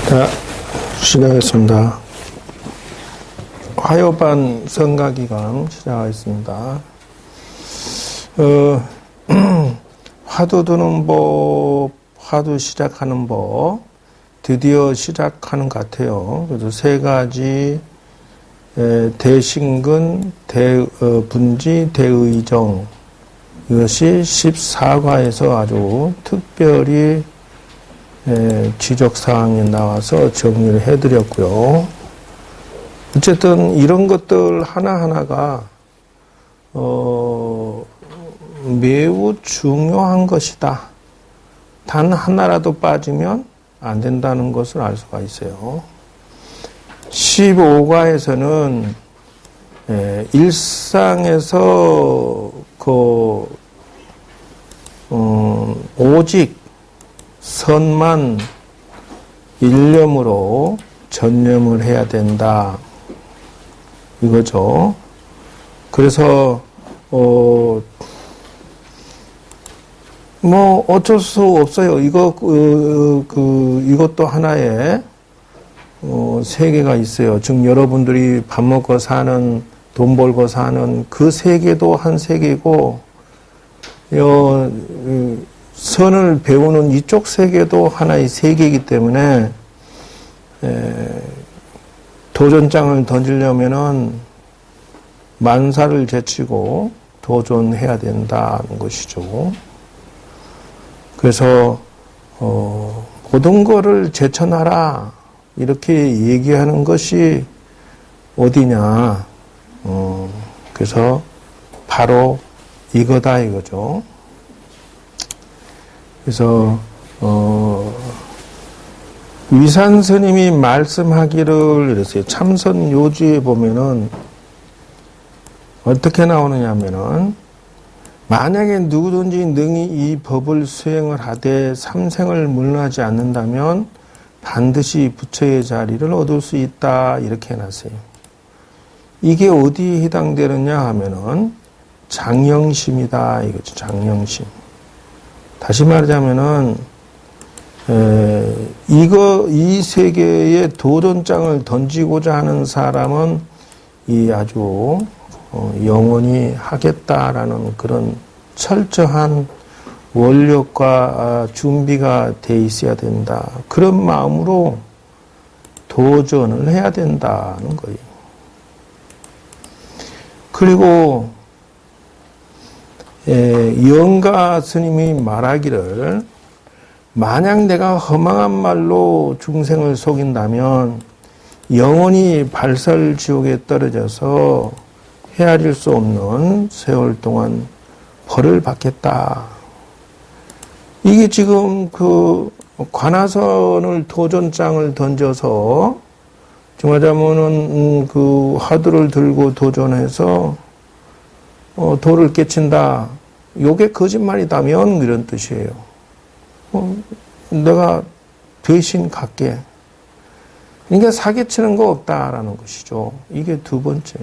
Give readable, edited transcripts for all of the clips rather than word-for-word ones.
자, 시작하겠습니다. 화요반 성가기간 시작하겠습니다. 화두 드는 법, 화두 시작하는 법, 드디어 시작하는 것 같아요. 그래서 세 가지, 대신근, 분지, 대의정, 이것이 14과에서 아주 특별히 지적사항이 나와서 정리를 해드렸고요. 어쨌든 이런 것들 하나하나가 매우 중요한 것이다. 단 하나라도 빠지면 안 된다는 것을 알 수가 있어요. 15과에서는 일상에서 오직 선만 일념으로 전념을 해야 된다. 이거죠. 그래서 어쩔 수 없어요. 이것도 하나의 세계가 있어요. 즉 여러분들이 밥 먹고 사는, 돈 벌고 사는 그 세계도 한 세계고, 선을 배우는 이쪽 세계도 하나의 세계이기 때문에 도전장을 던지려면은 만사를 제치고 도전해야 된다는 것이죠. 그래서 모든 거를 제쳐놔라 이렇게 얘기하는 것이 어디냐. 그래서 바로 이거다 이거죠. 그래서 위산 스님이 말씀하기를 이랬어요. 참선 요지에 보면은 어떻게 나오느냐 하면은, 만약에 누구든지 능히 이 법을 수행을 하되 삼생을 물러나지 않는다면 반드시 부처의 자리를 얻을 수 있다 이렇게 해놨어요. 이게 어디에 해당되느냐 하면은 장영심이다 이거죠. 장영심. 다시 말하자면은 이 세계에 도전장을 던지고자 하는 사람은 이 아주 영원히 하겠다라는 그런 철저한 원력과 준비가 돼 있어야 된다. 그런 마음으로 도전을 해야 된다는 거예요. 그리고 영가 스님이 말하기를, 만약 내가 허망한 말로 중생을 속인다면 영원히 발설지옥에 떨어져서 헤아릴 수 없는 세월 동안 벌을 받겠다. 이게 지금 관화선을 도전장을 던져서, 지금 하자면은 화두를 들고 도전해서 도를 깨친다. 요게 거짓말이다면 이런 뜻이에요. 내가 대신 갈게. 그러니까 사기치는 거 없다라는 것이죠. 이게 두 번째.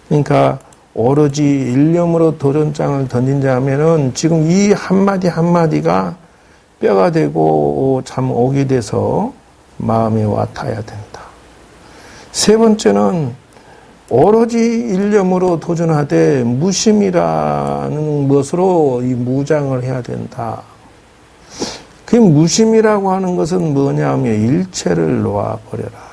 그러니까 오로지 일념으로 도전장을 던진다면은 지금 이 한마디 한마디가 뼈가 되고 참 옥이 돼서 마음에 와 닿아야 된다. 세 번째는 오로지 일념으로 도전하되 무심이라는 것으로 이 무장을 해야 된다. 그 무심이라고 하는 것은 뭐냐면 일체를 놓아버려라.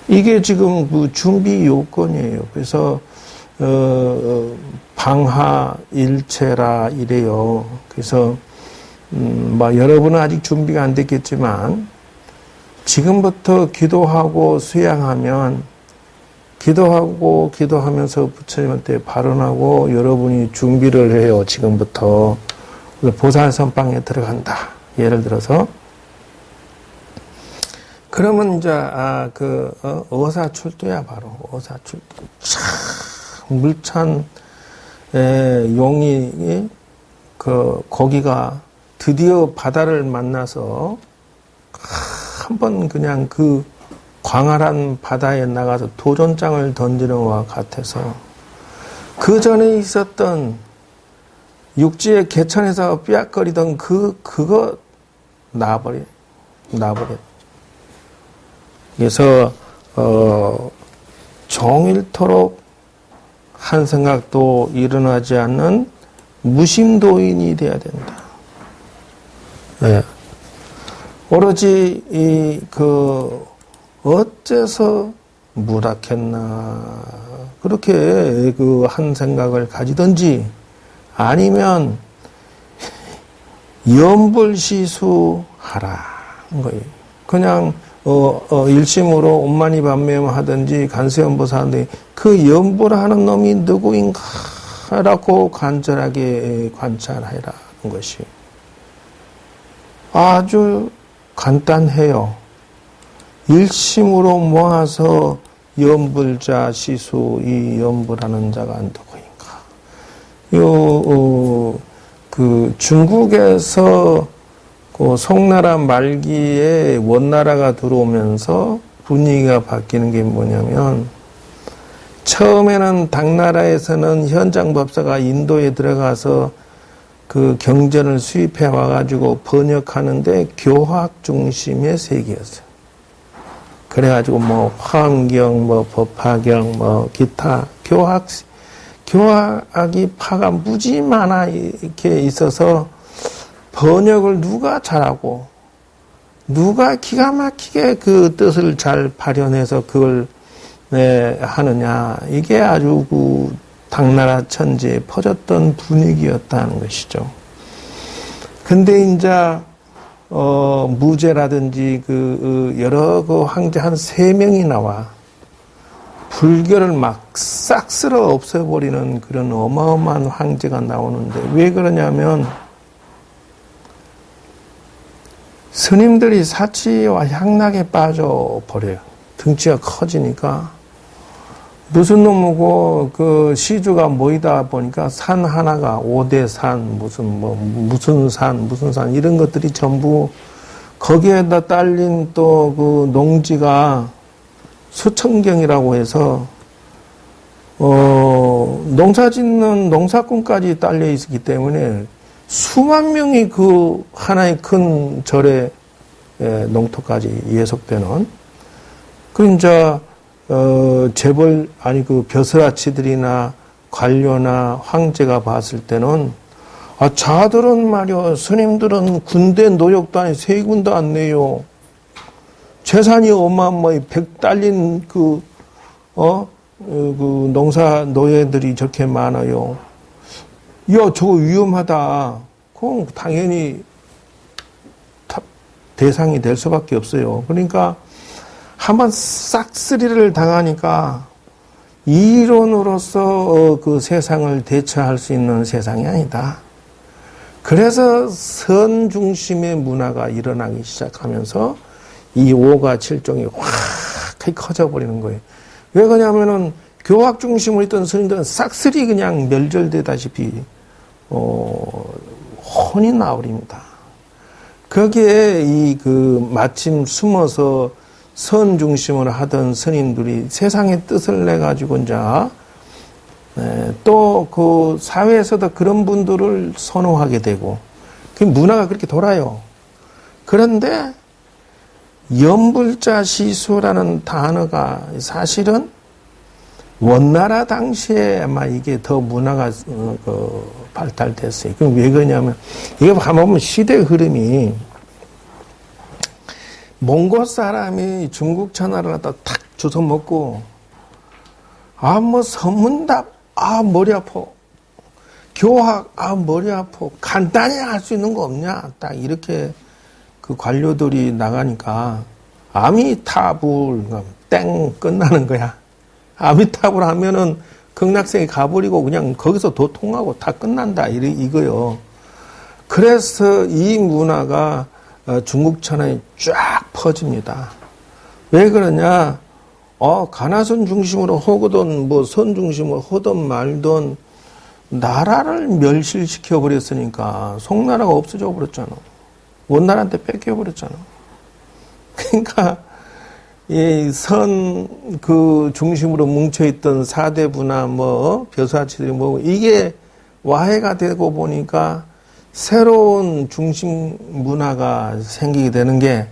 이게 지금 그 준비 요건이에요. 그래서 방하 일체라 이래요. 그래서 여러분은 아직 준비가 안 됐겠지만 지금부터 기도하고 수양하면, 기도하면서 부처님한테 발언하고 여러분이 준비를 해요. 지금부터 보살선방에 들어간다. 예를 들어서 그러면 이제 어사출두야. 바로 어사출두. 물찬 용이 거기가 드디어 바다를 만나서 한번 그냥 그 광활한 바다에 나가서 도전장을 던지는 것과 같아서, 그 전에 있었던 육지의 개천에서 삐약거리던 그거 나버려. 그래서 종일토록 한 생각도 일어나지 않는 무심도인이 돼야 된다. 네. 오로지 어째서 무락했나 그렇게 한 생각을 가지든지 아니면 염불시수하라 거예요. 그냥 일심으로 온만이 반매하든지 간세연보사하는데 그 염불하는 놈이 누구인가라고 간절하게 관찰하라는 것이 아주 간단해요. 일심으로 모아서 염불자 시수 이 염불하는 자가 누구인가. 중국에서 송나라 말기에 원나라가 들어오면서 분위기가 바뀌는 게 뭐냐면 처음에는 당나라에서는 현장법사가 인도에 들어가서 그 경전을 수입해 와가지고 번역하는데 교학 중심의 세계였어요. 그래가지고 화엄경, 법화경, 기타 교학이 파가 무지 많아 이렇게 있어서 번역을 누가 잘하고 누가 기가 막히게 그 뜻을 잘 발현해서 그걸 하느냐 이게 아주 당나라 천지에 퍼졌던 분위기였다는 것이죠. 근데 이제 무제라든지 여러 황제 한 3명이 나와 불교를 막 싹 쓸어 없애버리는 그런 어마어마한 황제가 나오는데 왜 그러냐면 스님들이 사치와 향락에 빠져버려요. 등치가 커지니까 무슨 놈이고 그 시주가 모이다 보니까 산 하나가 5대 산 무슨 산 이런 것들이 전부 거기에다 딸린 또 그 농지가 수천경이라고 해서 농사 짓는 농사꾼까지 딸려 있기 때문에 수만 명이 그 하나의 큰 절에 농토까지 예속되는 이제 재벌 벼슬아치들이나 관료나 황제가 봤을 때는 자들은 말이야 스님들은 군대 노역도 아니 세금도 안 내요. 재산이 어마어마히 100 딸린 그 농사 노예들이 저렇게 많아요. 야, 저거 위험하다. 그럼 당연히 대상이 될 수밖에 없어요. 그러니까 한번 싹쓸이를 당하니까 이론으로서 그 세상을 대처할 수 있는 세상이 아니다. 그래서 선 중심의 문화가 일어나기 시작하면서 이 5가 7종이 확 커져버리는 거예요. 왜 그러냐면은 교학 중심으로 있던 스님들은 싹쓸이 그냥 멸절되다시피 혼이 나버립니다. 거기에 마침 숨어서 선 중심으로 하던 스님들이 세상의 뜻을 내 가지고 이제 또 그 사회에서도 그런 분들을 선호하게 되고 그 문화가 그렇게 돌아요. 그런데 염불자 시수라는 단어가 사실은 원나라 당시에 아마 이게 더 문화가 발달됐어요. 그럼 왜 그러냐면 이게 한번 보면 시대 흐름이 몽골 사람이 중국 천하를 갖다 탁 주워 먹고 선문답 머리 아파 교학 머리 아파 간단히 할 수 있는 거 없냐 딱 이렇게 그 관료들이 나가니까 아미타불 땡 끝나는 거야. 아미타불 하면은 극락세계 가버리고 그냥 거기서 도통하고 다 끝난다 이거요. 그래서 이 문화가 중국 천하에 쫙 퍼집니다. 왜 그러냐? 가나선 중심으로 호거든 선 중심으로 하든 말든 나라를 멸실시켜 버렸으니까 송나라가 없어져 버렸잖아. 원나라한테 뺏겨 버렸잖아. 그러니까 이 선 중심으로 뭉쳐있던 사대부나 벼사치들이 이게 와해가 되고 보니까 새로운 중심 문화가 생기게 되는 게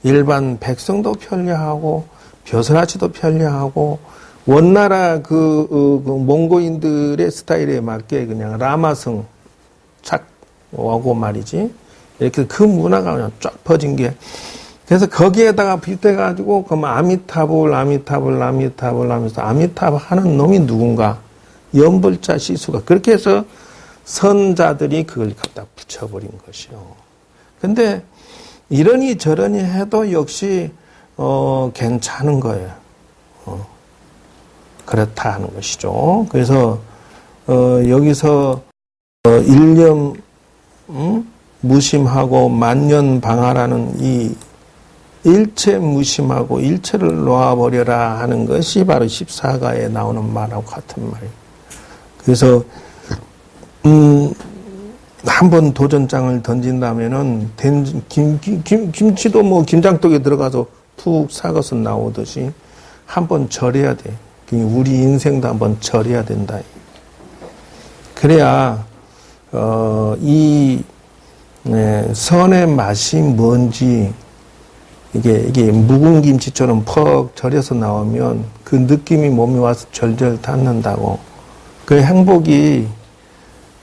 일반 백성도 편리하고 벼슬아치도 편리하고 원나라 그 몽고인들의 스타일에 맞게 그냥 라마성 착 오고 말이지. 이렇게 그 문화가 그냥 쫙 퍼진 게 그래서 거기에다가 빗대가지고 그럼 아미타불 하면서 아미타불 하는 놈이 누군가 연불자 시수가 그렇게 해서 선자들이 그걸 갖다 붙여버린 것이요. 근데 이러니 저러니 해도 역시 괜찮은 거예요. 그렇다 하는 것이죠. 그래서 여기서 일념 무심하고 만년방하라는 이 일체 무심하고 일체를 놓아버려라 하는 것이 바로 14가에 나오는 말하고 같은 말이에요. 그래서 한번 도전장을 던진다면은 김치도 뭐 김장독에 들어가서 푹 삭아서 나오듯이 한번 절여야 돼. 우리 인생도 한번 절여야 된다. 그래야 이 선의 맛이 뭔지 이게 묵은 김치처럼 퍽 절여서 나오면 그 느낌이 몸에 와서 절절 닿는다고. 그 행복이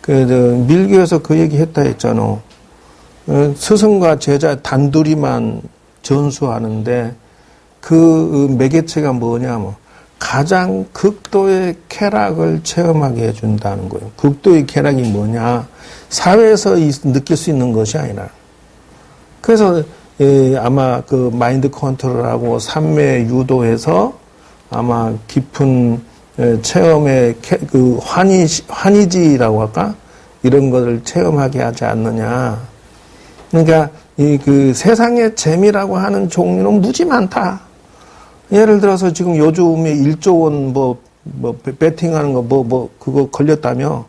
밀교에서 그 얘기 했다 했잖아. 스승과 제자 단둘이만 전수하는데 그 매개체가 뭐냐면 가장 극도의 쾌락을 체험하게 해준다는 거예요. 극도의 쾌락이 뭐냐? 사회에서 느낄 수 있는 것이 아니라. 그래서 아마 그 마인드 컨트롤하고 삼매 유도해서 아마 깊은 체험의 그 환희지라고 할까? 이런 것을 체험하게 하지 않느냐. 그러니까 그 세상의 재미라고 하는 종류는 무지 많다. 예를 들어서 지금 요즘에 1조 원 배팅하는 거 그거 걸렸다며.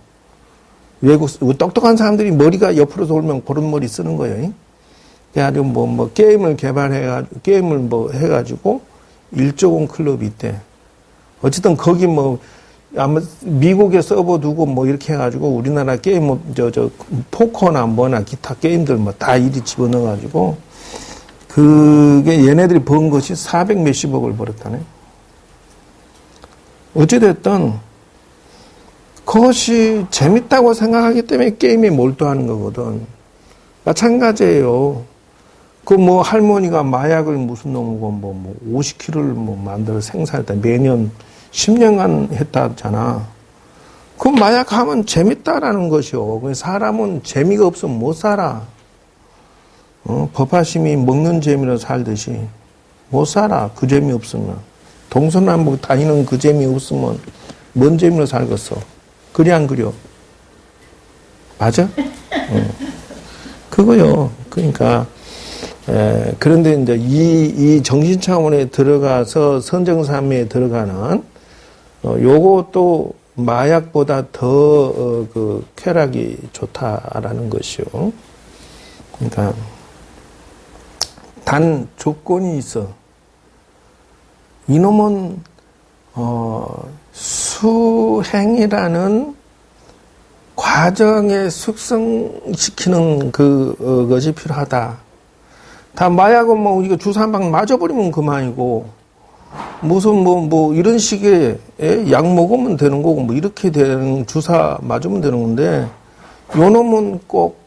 외국 똑똑한 사람들이 머리가 옆으로 돌면 그런 머리 쓰는 거예요. 그래가지고 게임을 개발해가지고 게임을 해가지고 1조 원 클럽이 있대. 어쨌든 거기 아마 미국에 서버 두고 이렇게 해가지고 우리나라 게임 포커나 뭐나 기타 게임들 다 이리 집어넣어가지고 그게 얘네들이 번 것이 400 몇십억을 벌었다네. 어찌됐든 그것이 재밌다고 생각하기 때문에 게임에 몰두하는 거거든. 마찬가지예요. 할머니가 마약을 무슨 놈이고 50kg를 만들어 생산했다. 매년 10년간 했다잖아. 그 마약하면 재밌다라는 것이요. 사람은 재미가 없으면 못 살아. 법화심이 먹는 재미로 살듯이 못 살아. 그 재미 없으면. 동서남북 다니는 그 재미 없으면 뭔 재미로 살겠어. 그리 안 그려? 맞아? 그거요. 그러니까 그런데 이제 이 정신 차원에 들어가서 선정삼매에 들어가는 요것도 마약보다 더 그 쾌락이 좋다라는 것이요. 그러니까 단 조건이 있어. 이놈은 수행이라는 과정에 숙성시키는 그것이 필요하다. 다 마약은 이거 주사 한 방 맞아버리면 그만이고, 무슨 이런 식의 약 먹으면 되는 거고, 이렇게 되는 주사 맞으면 되는 건데, 요 놈은 꼭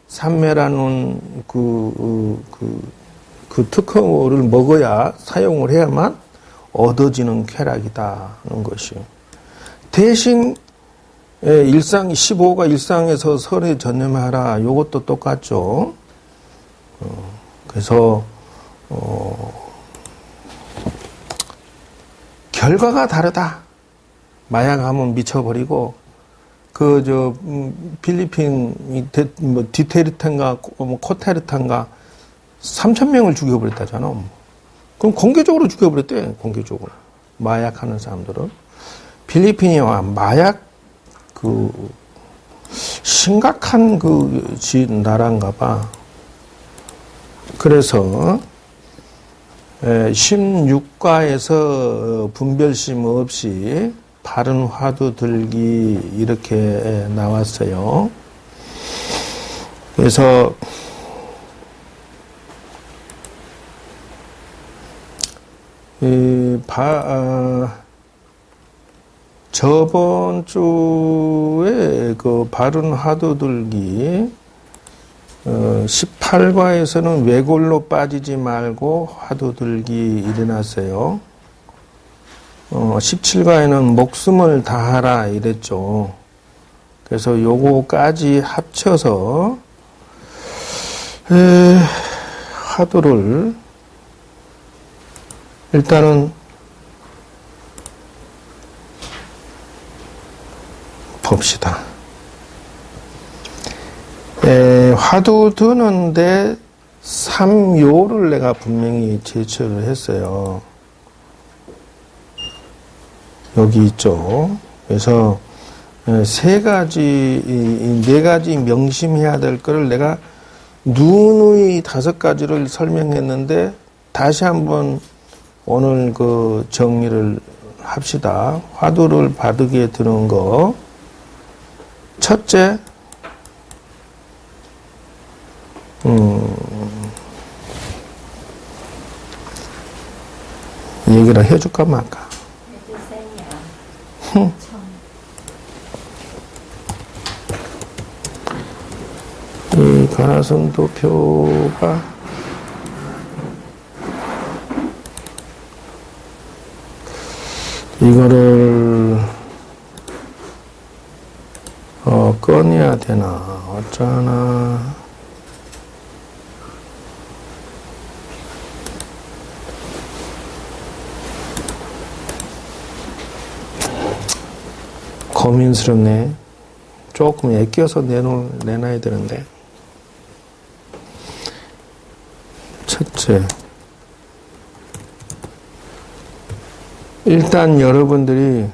삼매라는 그 특허를 먹어야, 사용을 해야만 얻어지는 쾌락이다는 것이요. 대신, 일상, 15가 일상에서 설에 전념하라. 요것도 똑같죠. 그래서, 결과가 다르다. 마약하면 미쳐버리고, 필리핀, 디테르탄가, 코테르탄가, 3,000명을 죽여버렸다잖아. 그럼 공개적으로 죽여버렸대, 공개적으로. 마약하는 사람들은. 필리핀이 마약, 심각한 나라인가 봐. 그래서, 16과에서 분별심 없이 바른 화두 들기 이렇게 나왔어요. 그래서 저번 주에 그 바른 화두들기 18과에서는 외골로 빠지지 말고 화두들기 일어나세요. 17과에는 목숨을 다하라 이랬죠. 그래서 요거까지 합쳐서 화두를 일단은 봅시다. 화두 드는데 3요를 내가 분명히 제출을 했어요. 여기 있죠. 그래서 네 가지 명심해야 될 거를 내가 누누이 5가지를 설명했는데 다시 한번 오늘 그 정리를 합시다. 화두를 바르게 드는 거. 첫째, 얘기를 해줄까 말까? 이 가나선도표가 이거를 꺼내야 되나 어쩌나. 고민스럽네. 조금 애껴서 내놔야 되는데. 첫째, 일단 여러분들이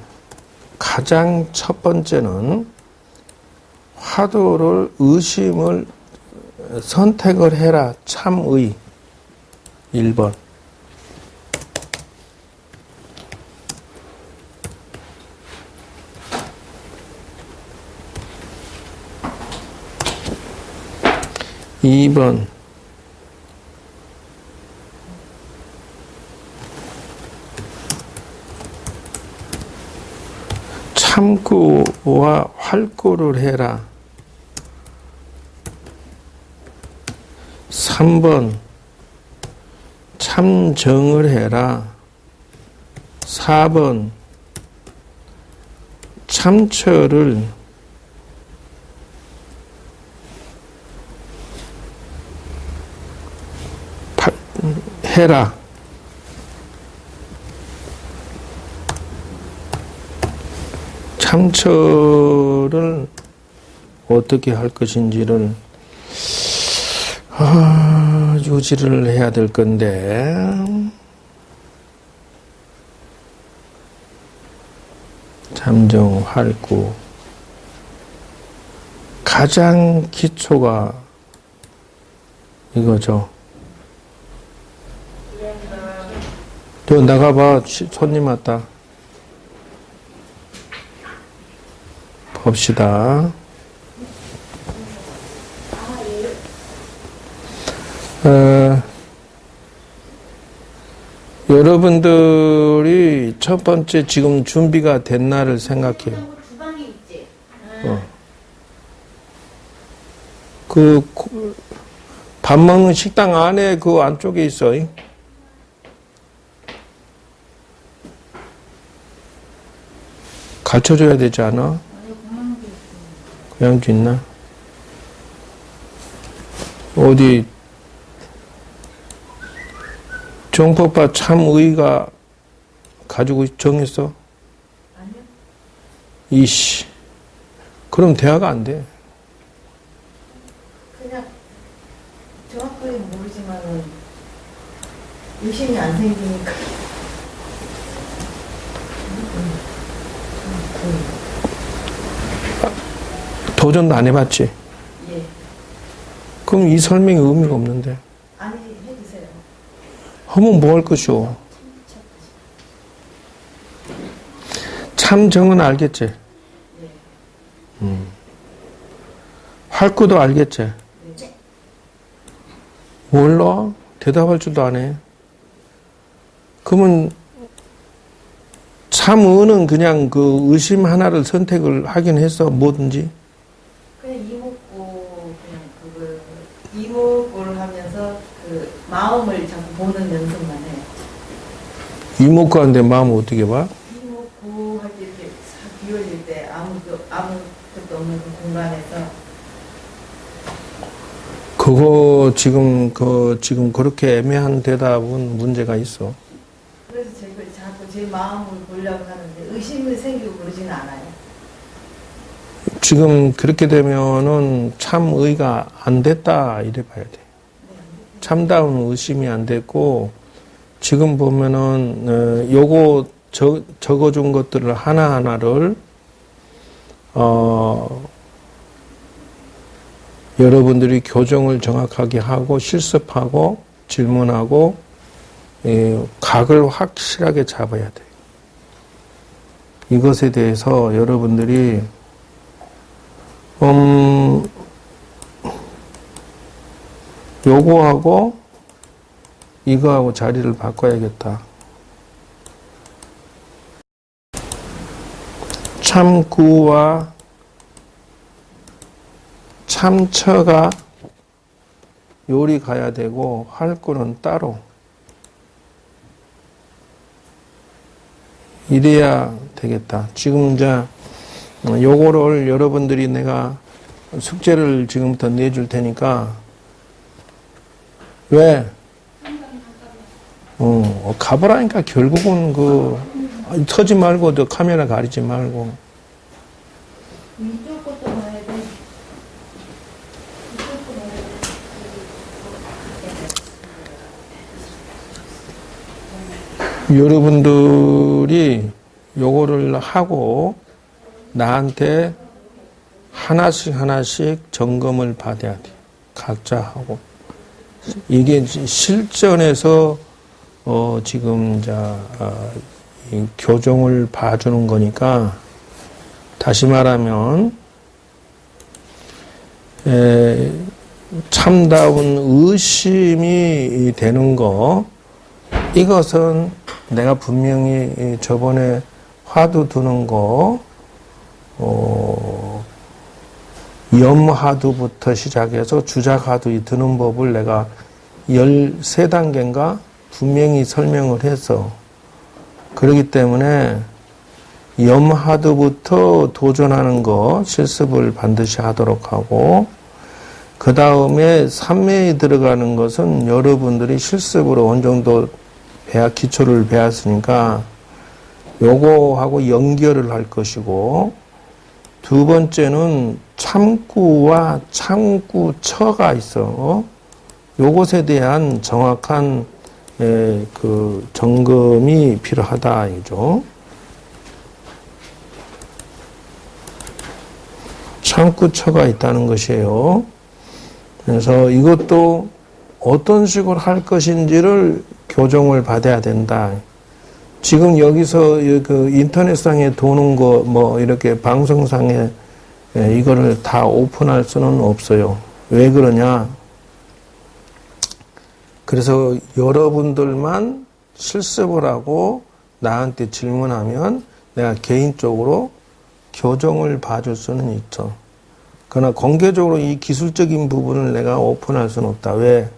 가장 첫 번째는 화두를 의심을 선택을 해라. 참의. 1번. 이 번 참구와 활구를 해라. 3번 참정을 해라. 4번 참철을 해라. 참철을 어떻게 할 것인지를 유지를 해야 될 건데, 참정, 활구. 가장 기초가 이거죠. 너 나가봐. 손님 왔다. 봅시다. 여러분들이 첫 번째 지금 준비가 됐나를 생각해요. 밥 먹는 식당 안에 그 안쪽에 있어. 가르쳐줘야 되지 않아? 그냥 있나? 어디 정법과 참의가 가지고 정했어? 아니요. 이씨. 그럼 대화가 안 돼. 그냥 정확하게 모르지만은 의심이 안 생기니까. 도전도 안 해봤지? 예. 그럼 이 설명이 의미가 없는데. 아니, 해주세요. 하면 뭐 할 것이오? 참정은 알겠지? 예. 활구도 알겠지? 예. 몰라? 대답할 줄도 안 해. 그러면 참의는 그냥 그 의심 하나를 선택을 하긴 했어. 뭐든지. 그냥 이목구 그냥 그걸 이목구를 하면서 그 마음을 자꾸 보는 연습만 해요. 이목구한테 마음을 어떻게 봐? 이목구 할 때 이렇게 싹 비워질 때 아무것도 없는 그 공간에서 그거 지금 그렇게 애매한 대답은 문제가 있어. 그래서 제가 자꾸 제 마음을 보려고 하는데 의심이 생기고 그러지는 않아요. 지금 그렇게 되면은 참의가 안 됐다 이래 봐야 돼. 참다운 의심이 안 됐고 지금 보면은 요거 적어준 것들을 하나하나를 여러분들이 교정을 정확하게 하고 실습하고 질문하고 각을 확실하게 잡아야 돼. 이것에 대해서 여러분들이 요거하고 이거하고 자리를 바꿔야겠다. 참구와 참처가 요리 가야 되고 활구는 따로. 이래야 되겠다. 지금 이제 요거를 여러분들이 내가 숙제를 지금부터 내줄 테니까 왜? 가보라니까 결국은 터지 말고 너 카메라 가리지 말고. 이쪽 것도 봐야 돼. 여러분들이 요거를 하고 나한테 하나씩 점검을 받아야 돼. 각자 하고. 이게 실전에서 지금 이 교정을 봐주는 거니까 다시 말하면 참다운 의심이 되는 거 이것은 내가 분명히 저번에 화두 드는 거 염화두부터 시작해서 주작화두 드는 법을 내가 13단계인가 분명히 설명을 해서 그렇기 때문에 염화두부터 도전하는 거 실습을 반드시 하도록 하고 그 다음에 삼매에 들어가는 것은 여러분들이 실습으로 어느 정도 기초를 배웠으니까 요거하고 연결을 할 것이고 두 번째는 참구와 참구처가 있어. 요것에 대한 정확한 그 점검이 필요하다 이죠. 참구처가 있다는 것이에요. 그래서 이것도 어떤 식으로 할 것인지를 교정을 받아야 된다. 지금 여기서 그 인터넷상에 도는 거 뭐 이렇게 방송상에 이거를 다 오픈할 수는 없어요. 왜 그러냐? 그래서 여러분들만 실습을 하고 나한테 질문하면 내가 개인적으로 교정을 봐줄 수는 있죠. 그러나 공개적으로 이 기술적인 부분을 내가 오픈할 수는 없다. 왜?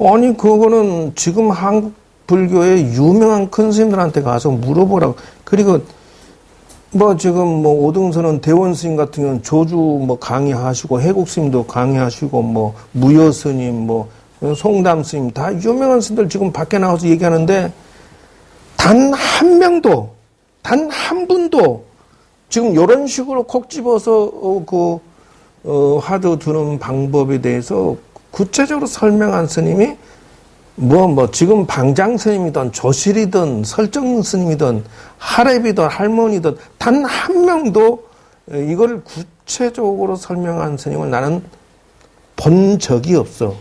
아니 그거는 지금 한국 불교의 유명한 큰 스님들한테 가서 물어보라고. 그리고 뭐 지금 뭐 오등선은 대원 스님 같은 경우는 조주 뭐 강의하시고 해국 스님도 강의하시고 뭐 무여 스님 뭐 송담 스님 다 유명한 스님들 지금 밖에 나와서 얘기하는데 단 한 명도 단 한 분도 지금 이런 식으로 콕 집어서 화두 두는 방법에 대해서 구체적으로 설명한 스님이 뭐 지금 방장 스님이든 조실이든 설정 스님이든 하랩이든 할머니든 단 한 명도 이걸 구체적으로 설명한 스님을 나는 본 적이 없어.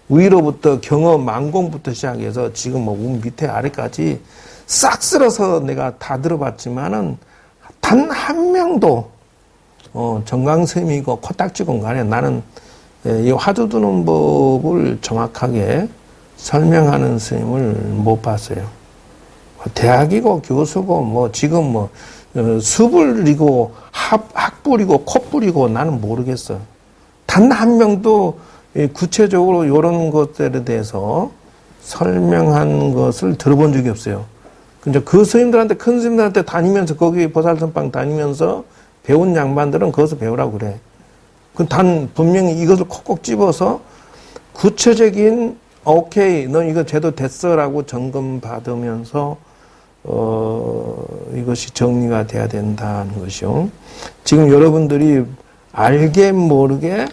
위로부터 경어 만공부터 시작해서 지금 뭐 밑에 아래까지 싹 쓸어서 내가 다 들어봤지만은 단 한 명도 정강 스님이고 코딱지건 간에 나는 이 화두 드는 법을 정확하게 설명하는 스님을 못 봤어요. 대학이고 교수고 뭐 지금 뭐 수불이고 학불이고 콧불이고 나는 모르겠어. 단 한 명도 구체적으로 이런 것들에 대해서 설명한 것을 들어본 적이 없어요. 근데 그 스님들한테 큰 스님들한테 다니면서 거기 보살선방 다니면서 배운 양반들은 거기서 배우라고 그래. 단 분명히 이것을 콕콕 집어서 구체적인 오케이 너 이거 제도 됐어라고 점검 받으면서 이것이 정리가 돼야 된다는 것이요. 지금 여러분들이 알게 모르게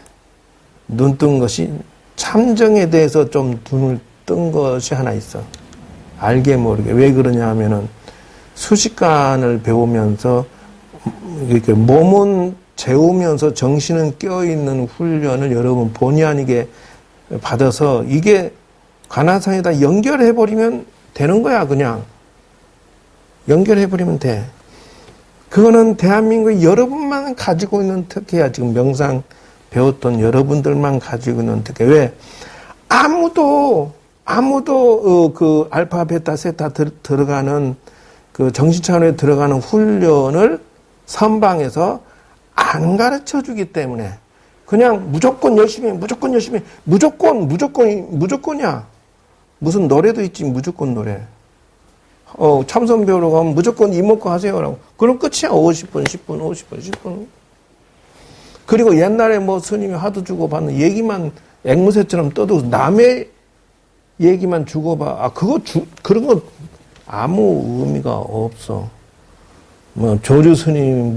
눈뜬 것이 참정에 대해서 좀 눈을 뜬 것이 하나 있어. 알게 모르게. 왜 그러냐 하면은 수식관을 배우면서 이렇게 몸은 재우면서 정신은 깨어있는 훈련을 여러분 본의 아니게 받아서 이게 관화상에다 연결해버리면 되는 거야, 그냥. 연결해버리면 돼. 그거는 대한민국 여러분만 가지고 있는 특혜야. 지금 명상 배웠던 여러분들만 가지고 있는 특혜. 왜? 아무도 그 알파, 베타, 세타 들어가는 그 정신 차원에 들어가는 훈련을 선방에서 안 가르쳐 주기 때문에 그냥 무조건 열심히 무조건이야. 무슨 노래도 있지 무조건 노래. 참선 배우러 가면 무조건 이목구 하세요라고. 그럼 끝이야. 50분, 10분, 50분, 10분. 그리고 옛날에 뭐 스님이 하도 주고받는 얘기만 앵무새처럼 떠도 남의 얘기만 주고봐. 그런 거 아무 의미가 없어. 뭐, 조류 스님,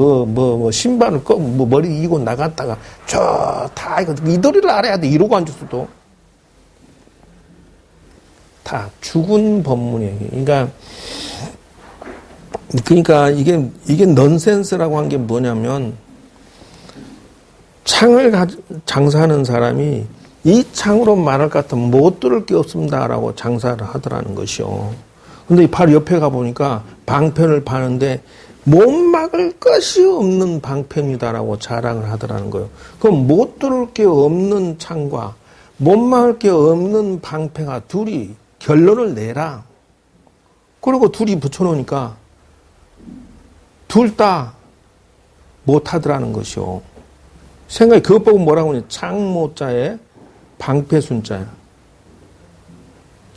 신발을 머리 이고 나갔다가, 이 도리를 알아야 돼. 이러고 앉았어도. 다 죽은 법문이에요. 그러니까 이게 넌센스라고 한 게 뭐냐면, 창을 장사하는 사람이 이 창으로 말할 것 같으면 못 들을 게 없습니다라고 장사를 하더라는 것이요. 근데 바로 옆에 가보니까 방편을 파는데 못 막을 것이 없는 방편이다라고 자랑을 하더라는 거예요. 그럼 못 들을 게 없는 창과 못 막을 게 없는 방패가 둘이 결론을 내라. 그리고 둘이 붙여놓으니까 둘 다 못하더라는 것이요. 생각이 그것 보고 뭐라고 하냐. 창모자에 방패순자야.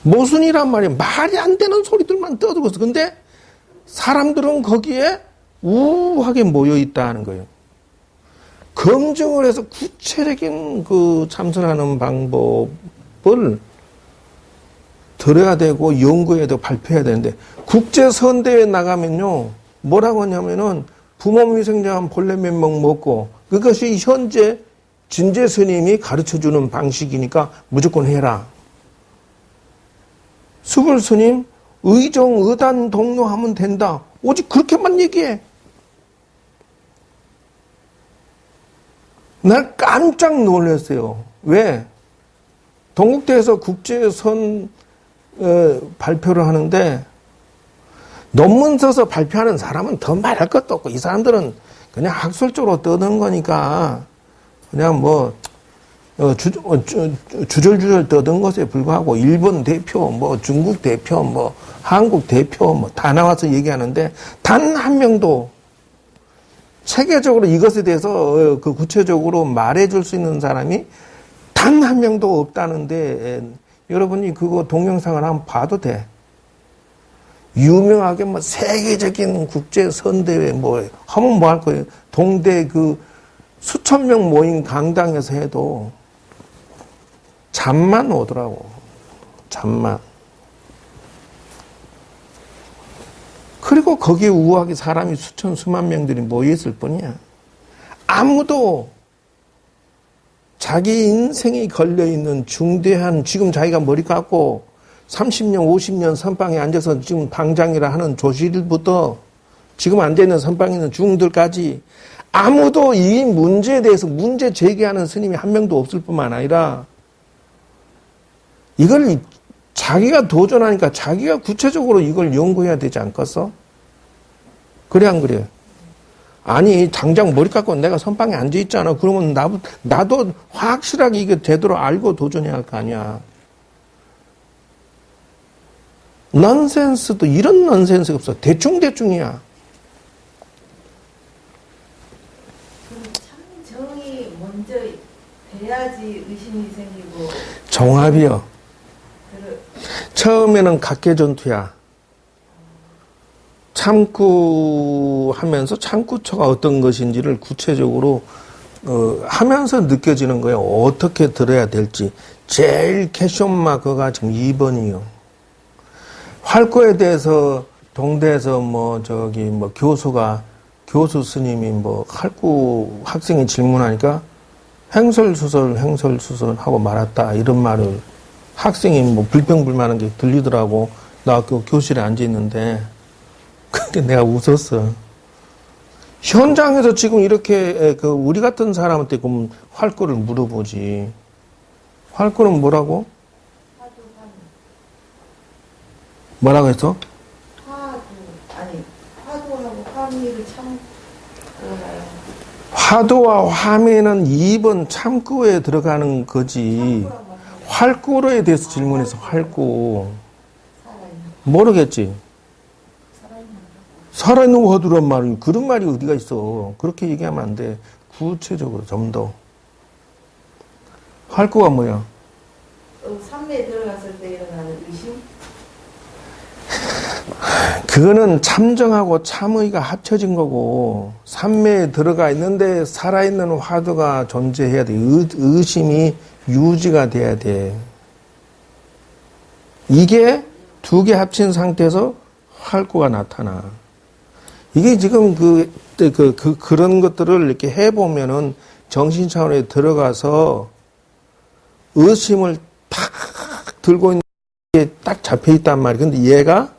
모순이란 말이야. 말이 안 되는 소리들만 떠들고 있어. 근데 사람들은 거기에 우하게 모여 있다는 거예요. 검증을 해서 구체적인 그 참선하는 방법을 들어야 되고 연구해야 되고 발표해야 되는데 국제선대회에 나가면요. 뭐라고 하냐면은 부모위생장 본래 몇 명 먹고 그것이 현재 진제 스님이 가르쳐주는 방식이니까 무조건 해라. 수불 스님 의정, 의단, 동료하면 된다. 오직 그렇게만 얘기해. 날 깜짝 놀랐어요. 왜? 동국대에서 국제선 발표를 하는데 논문 써서 발표하는 사람은 더 말할 것도 없고 이 사람들은 그냥 학술적으로 떠드는 거니까 그냥 뭐 주절주절 떠든 것에 불과하고 일본 대표, 뭐 중국 대표, 뭐 한국 대표 뭐 다 나와서 얘기하는데 단 한 명도 체계적으로 이것에 대해서 그 구체적으로 말해줄 수 있는 사람이 단 한 명도 없다는데 여러분이 그거 동영상을 한번 봐도 돼. 유명하게 뭐 세계적인 국제 선대회 뭐 하면 뭐 할 거예요. 동대 그 수천 명 모인 강당에서 해도 잠만 오더라고. 잠만. 그리고 거기에 우아하게 사람이 수천 수만 명들이 모여있을 뿐이야. 아무도 자기 인생이 걸려있는 중대한 지금 자기가 머리 깎고 30년 50년 선방에 앉아서 지금 방장이라 하는 조실부터 지금 앉아있는 선방에 있는 중들까지 아무도 이 문제에 대해서 문제 제기하는 스님이 한 명도 없을 뿐만 아니라 이걸 자기가 도전하니까 자기가 구체적으로 이걸 연구해야 되지 않겠어? 그래 안 그래? 아니, 당장 머리 깎고 내가 선방에 앉아있잖아. 그러면 나도 확실하게 이게 제대로 알고 도전해야 할 거 아니야. 넌센스도 이런 넌센스가 없어. 대충이야. 참정이 먼저 돼야지 의심이 생기고. 정합이요. 처음에는 각개전투야. 참구하면서 참구처가 어떤 것인지를 구체적으로 하면서 느껴지는 거예요. 어떻게 들어야 될지. 제일 캐션 마크가 지금 2번이요. 활구에 대해서 동대에서 교수 스님이 활구 학생이 질문하니까 행설수설 하고 말았다. 이런 말을 학생이 불평불만한 게 들리더라고. 나 그 교실에 앉아 있는데. 근데 내가 웃었어. 현장에서 지금 이렇게 우리 같은 사람한테 그럼 활구를 물어보지. 활구는 뭐라고? 뭐라고 했어? 화두하고 화미를 참고라요. 화두와 화미는 2번 참구에 들어가는 거지. 활구로에 대해서 질문해서 활구. 모르겠지? 살아있는 화두란 말이, 그런 말이 어디가 있어. 그렇게 얘기하면 안 돼. 구체적으로 좀 더. 활구가 뭐야? 산매에 들어갔을 때 일어나는 의심? 그거는 참정하고 참의가 합쳐진 거고, 산매에 들어가 있는데 살아있는 화두가 존재해야 돼. 의심이 유지가 돼야 돼. 이게 두 개 합친 상태에서 활구가 나타나. 이게 지금 그런 것들을 이렇게 해보면은 정신 차원에 들어가서 의심을 탁 들고 있는 게 딱 잡혀 있단 말이야. 근데 얘가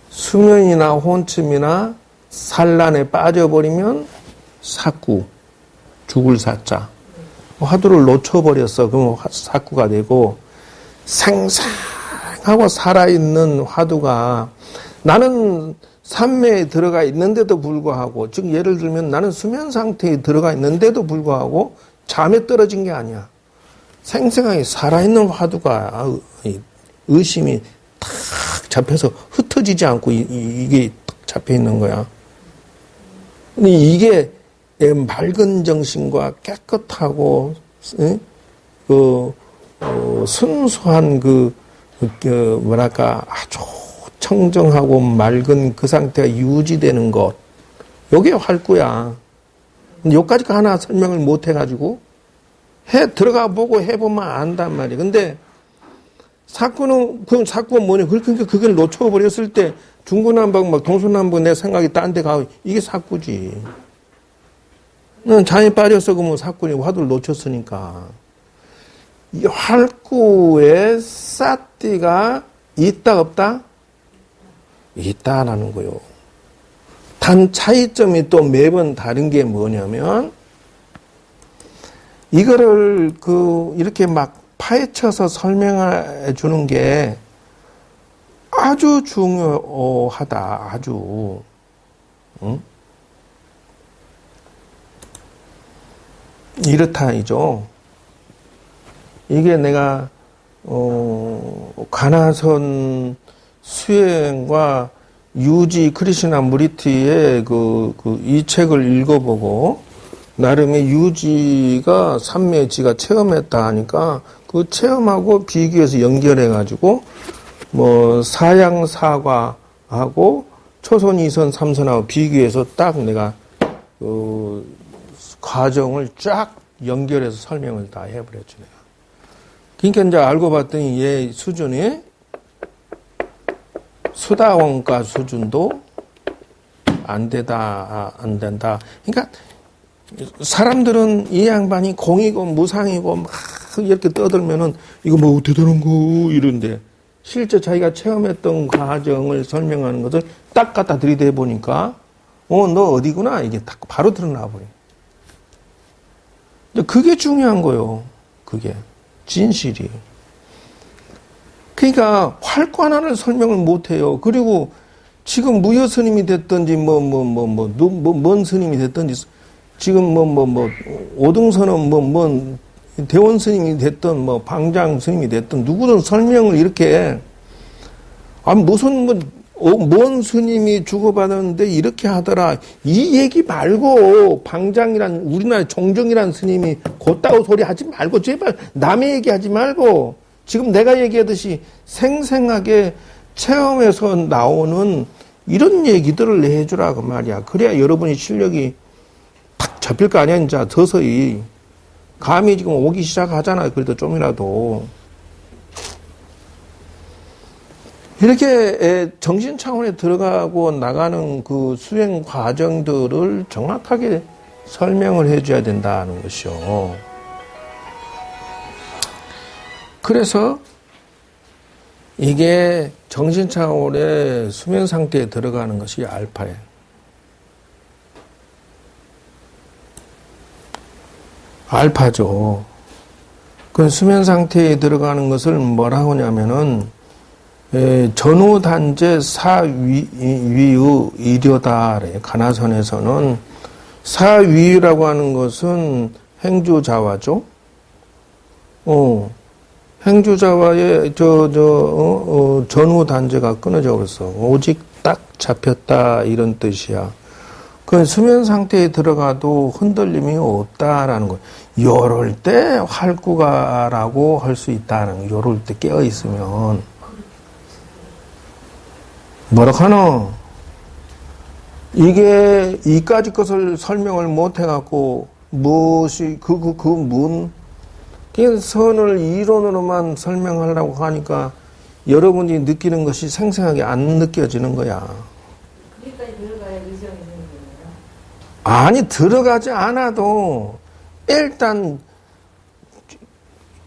수면이나 혼침이나 산란에 빠져버리면 사구, 죽을 사자. 화두를 놓쳐버렸어. 그러면 사구가 되고, 생생하고 살아있는 화두가 나는 산매에 들어가 있는데도 불구하고, 즉 예를 들면 나는 수면 상태에 들어가 있는데도 불구하고 잠에 떨어진 게 아니야. 생생하게 살아있는 화두가 의심이 탁 잡혀서 흩어지지 않고 이게 딱 잡혀 있는 거야. 근데 이게 내 맑은 정신과 깨끗하고 순수한 아주 청정하고 맑은 그 상태가 유지되는 것. 요게 활구야. 근데 요까지 하나 설명을 못 해가지고 들어가 보고 해보면 안단 말이야. 근데 그럼 사구가 뭐냐? 그러니까 그걸 놓쳐버렸을 때 중구난방, 동서남북 내 생각이 딴 데 가고 이게 사구지. 난 잠에 빠졌어. 그러면 사구니 화두를 놓쳤으니까. 이 활구에 싸띠가 있다 없다? 있다라는 거요. 단 차이점이 또 매번 다른 게 뭐냐면 이거를 이렇게 막 파헤쳐서 설명해 주는 게 아주 중요하다. 아주. 응? 이렇다 이죠. 이게 내가 가나선 수행과 유지 크리시나 무리티의 이 책을 읽어보고 나름의 유지가 삼매지가 체험했다 하니까 그 체험하고 비교해서 연결해가지고 사양사과하고 초선, 이선, 삼선하고 비교해서 딱 내가 과정을 쫙 연결해서 설명을 다 해버렸죠, 내가. 그러니까 이제 알고 봤더니 얘 수준이 수다원가 수준도 안 된다. 그러니까 사람들은 이 양반이 공이고 무상이고 막 이렇게 떠들면은 이거 뭐 대단한 거 이런데 실제 자기가 체험했던 과정을 설명하는 것을 딱 갖다 들이대 보니까 너 어디구나 이게 딱 바로 드러나 버려. 그게 중요한 거요. 그게 진실이. 그러니까 활구 하나를 설명을 못 해요. 그리고 지금 무여 스님이 됐든지 뭔 스님이 됐든지 지금 오등선은 대원 스님이 됐든 방장 스님이 됐든 누구든 설명을 이렇게 무슨 뭔 스님이 주고받았는데 이렇게 하더라 이 얘기 말고 방장이란 우리나라 정정이란 스님이 곧다고 소리 하지 말고 제발 남의 얘기하지 말고 지금 내가 얘기하듯이 생생하게 체험에서 나오는 이런 얘기들을 해주라고 말이야. 그래야 여러분이 실력이 탁 잡힐 거 아니야. 이제 서서히 감이 지금 오기 시작하잖아요. 그래도 좀이라도 이렇게 정신 차원에 들어가고 나가는 그 수행 과정들을 정확하게 설명을 해줘야 된다는 것이요. 그래서 이게 정신 차원의 수면 상태에 들어가는 것이 알파예요. 알파죠. 그 수면 상태에 들어가는 것을 뭐라고 하냐면은 전후단제 사위의 이료다. 가나선에서는 사위라고 하는 것은 행주자화죠. 행주자화의 전후단제가 끊어져 버렸어. 오직 딱 잡혔다 이런 뜻이야. 그 수면 상태에 들어가도 흔들림이 없다라는 거. 요럴 때 활구가라고 할 수 있다는 거. 요럴 때 깨어 있으면. 뭐라 하노? 이게 이까지 것을 설명을 못 해갖고 무엇이 선을 이론으로만 설명하려고 하니까 여러분이 느끼는 것이 생생하게 안 느껴지는 거야. 거기까지 들어가야 의정이 생기는 거예요? 아니 들어가지 않아도 일단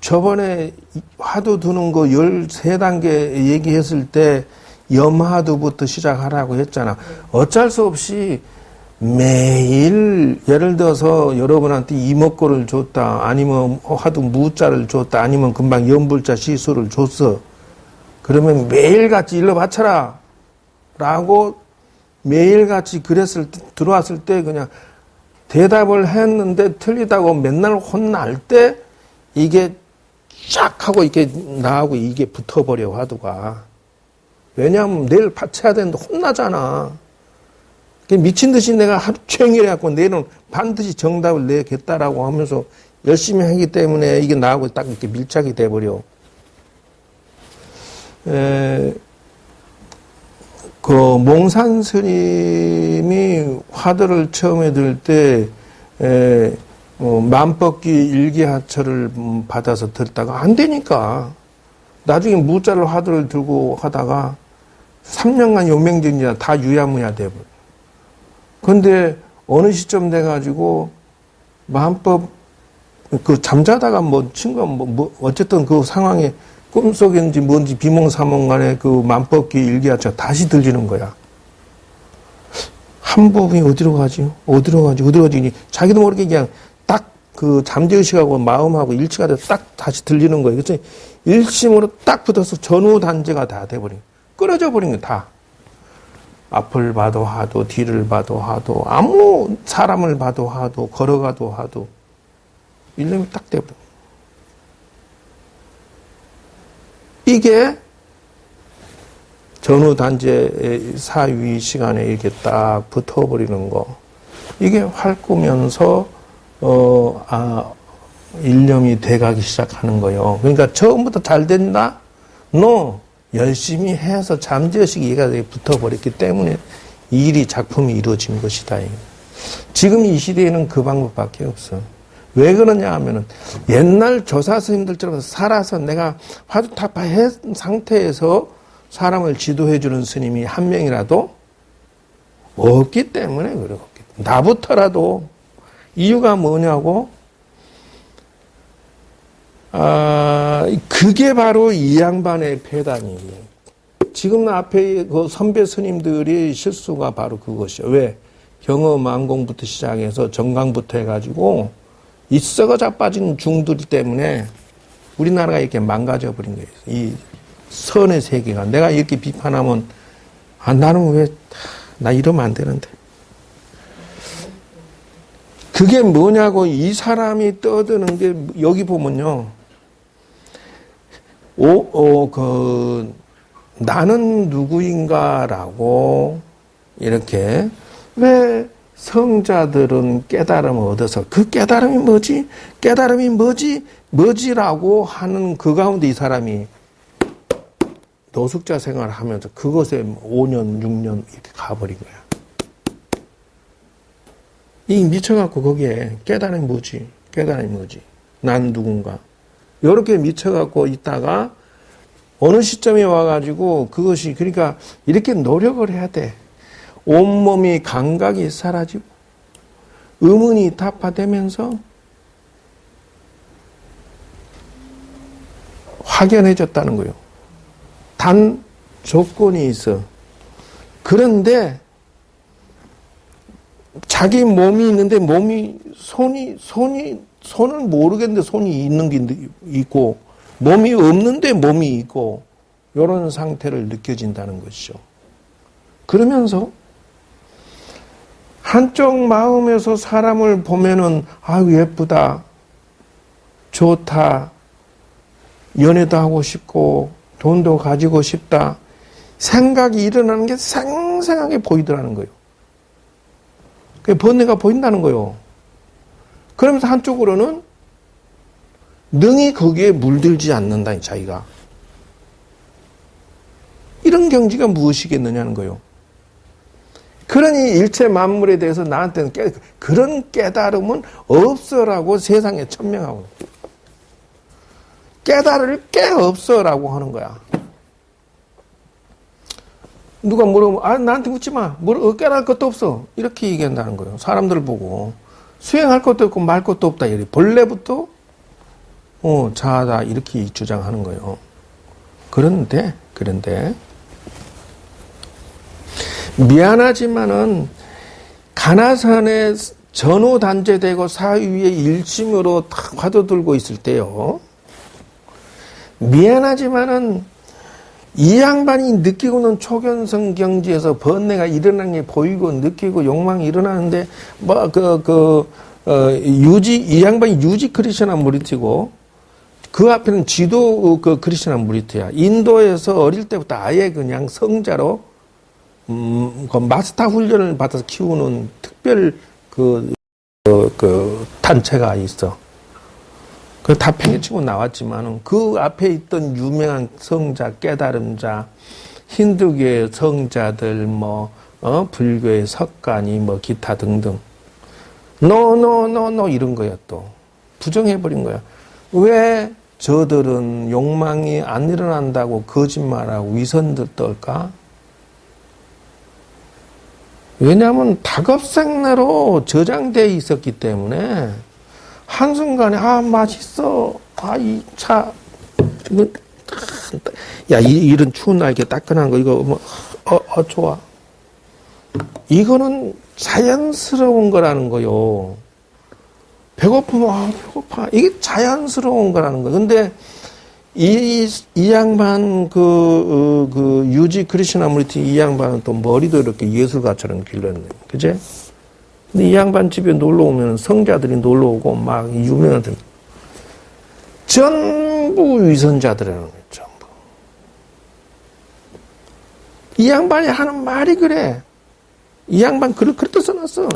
저번에 화두 드는 거 13단계 얘기했을 때 염화두부터 시작하라고 했잖아. 어쩔 수 없이 매일 예를 들어서 여러분한테 이목구를 줬다 아니면 화두 무자를 줬다 아니면 금방 염불자 시수를 줬어. 그러면 매일같이 일러 바쳐라 라고 매일같이 들어왔을 때 그냥 대답을 했는데 틀리다고 맨날 혼날 때 이게 쫙 하고 이렇게 나하고 이게 붙어버려 화두가. 왜냐하면 내일 바쳐야 되는데 혼나잖아. 미친 듯이 내가 하루 종일 해갖고 내일은 반드시 정답을 내겠다라고 하면서 열심히 하기 때문에 이게 나하고 딱 이렇게 밀착이 돼버려. 그 몽산 스님이 화두를 처음에 들 때 만법기 일기하처를 받아서 들다가 안 되니까 나중에 무자를 화두를 들고 하다가 3년간 용맹전이야 다 유야무야 돼버려. 근데 어느 시점 돼가지고 만법 잠자다가 친구가 어쨌든 그 상황에 꿈속인지 뭔지 비몽사몽간에 그 만법기 일기하처 다시 들리는 거야. 한 부분이 어디로 가지? 자기도 모르게 그냥 딱 그 잠재의식하고 마음하고 일치가 돼서 딱 다시 들리는 거예요. 그래서 일심으로 딱 붙어서 전후단제가 다 돼버린 거야. 끊어져 버린 거야, 다. 앞을 봐도 하도, 뒤를 봐도 하도, 아무 사람을 봐도 하도, 걸어가도 하도, 일념이 딱 돼버려. 이게 전후단제 사위 시간에 이렇게 딱 붙어버리는 거. 이게 활구면서, 일념이 돼가기 시작하는 거예요. 그러니까 처음부터 잘 된다? No. 열심히 해서 잠재의식이 얘가 붙어버렸기 때문에 이 일이 작품이 이루어진 것이다. 지금 이 시대에는 그 방법밖에 없어. 왜 그러냐 하면은 옛날 조사 스님들처럼 살아서 내가 화두타파 상태에서 사람을 지도해주는 스님이 한 명이라도 없기 때문에 그렇겠다. 나부터라도 이유가 뭐냐고? 그게 바로 이 양반의 폐단이에요. 지금 앞에 그 선배 스님들이 실수가 바로 그것이요. 왜? 경험만공부터 시작해서 정강부터 해가지고 이 썩어 자빠진 중들 때문에 우리나라가 이렇게 망가져 버린 거예요. 이 선의 세계가. 내가 이렇게 비판하면 아, 나는 왜, 나 이러면 안 되는데. 그게 뭐냐고 이 사람이 떠드는 게 여기 보면요. 나는 누구인가라고 이렇게 왜 성자들은 깨달음을 얻어서 그 깨달음이 뭐지? 깨달음이 뭐지? 뭐지라고 하는 그 가운데 이 사람이 노숙자 생활을 하면서 그것에 5년, 6년 이렇게 가버린 거야. 이 미쳐갖고 거기에 깨달음이 뭐지? 깨달음이 뭐지? 난 누군가? 이렇게 미쳐갖고 있다가 어느 시점에 와가지고 그것이 그러니까 이렇게 노력을 해야 돼. 온몸이 감각이 사라지고 의문이 타파되면서 확연해졌다는 거예요. 단 조건이 있어. 그런데 자기 몸이 있는데 몸이 손을 모르겠는데 손이 있는 게 있고 몸이 없는데 몸이 있고 이런 상태를 느껴진다는 것이죠. 그러면서 한쪽 마음에서 사람을 보면은 아유 예쁘다, 좋다, 연애도 하고 싶고 돈도 가지고 싶다 생각이 일어나는 게 생생하게 보이더라는 거예요. 그 번뇌가 보인다는 거예요. 그러면서 한쪽으로는 능히 거기에 물들지 않는다, 자기가. 이런 경지가 무엇이겠느냐는 거예요. 그러니 일체 만물에 대해서 나한테는 그런 깨달음은 없어라고 세상에 천명하고 깨달을 게 없어라고 하는 거야. 누가 물어보면 아 나한테 묻지 마. 깨달을 것도 없어. 이렇게 얘기한다는 거예요. 사람들을 보고 수행할 것도 없고 말 것도 없다. 본래부터 자아다 이렇게 주장하는 거예요. 그런데 미안하지만은 가나선에 전후단죄되고 사위의 일심으로 탁 화두들고 있을 때요. 미안하지만은 이 양반이 느끼고는 초견성 경지에서 번뇌가 일어나는 게 보이고 느끼고 욕망이 일어나는데 이 양반이 유지 크리스나 무리티고 그 앞에는 지도 크리스나 무리티야. 인도에서 어릴 때부터 아예 그냥 성자로 그 마스터 훈련을 받아서 키우는 특별 단체가 있어. 그 다 팽개치고 나왔지만은 그 앞에 있던 유명한 성자, 깨달음자, 힌두교의 성자들, 불교의 석가니, 기타 등등. 노 이런 거야 또. 부정해버린 거야. 왜 저들은 욕망이 안 일어난다고 거짓말하고 위선들 떨까? 왜냐하면 다급생내로 저장되어 있었기 때문에 한순간에 맛있어. 이 차 이런 추운 날 이렇게 따끈한 거 이거 좋아. 이거는 자연스러운 거라는 거요. 배고프면 배고파. 이게 자연스러운 거라는 거예요. 근데 이 양반 유지 크리스나무리티 이 양반은 또 머리도 이렇게 예술가처럼 길렀네. 그제? 근데 이 양반 집에 놀러 오면 성자들이 놀러 오고 막 유명한 전부 위선자들이라는 거예요. 전부. 이 양반이 하는 말이 그래. 이 양반 그렇게 써놨어.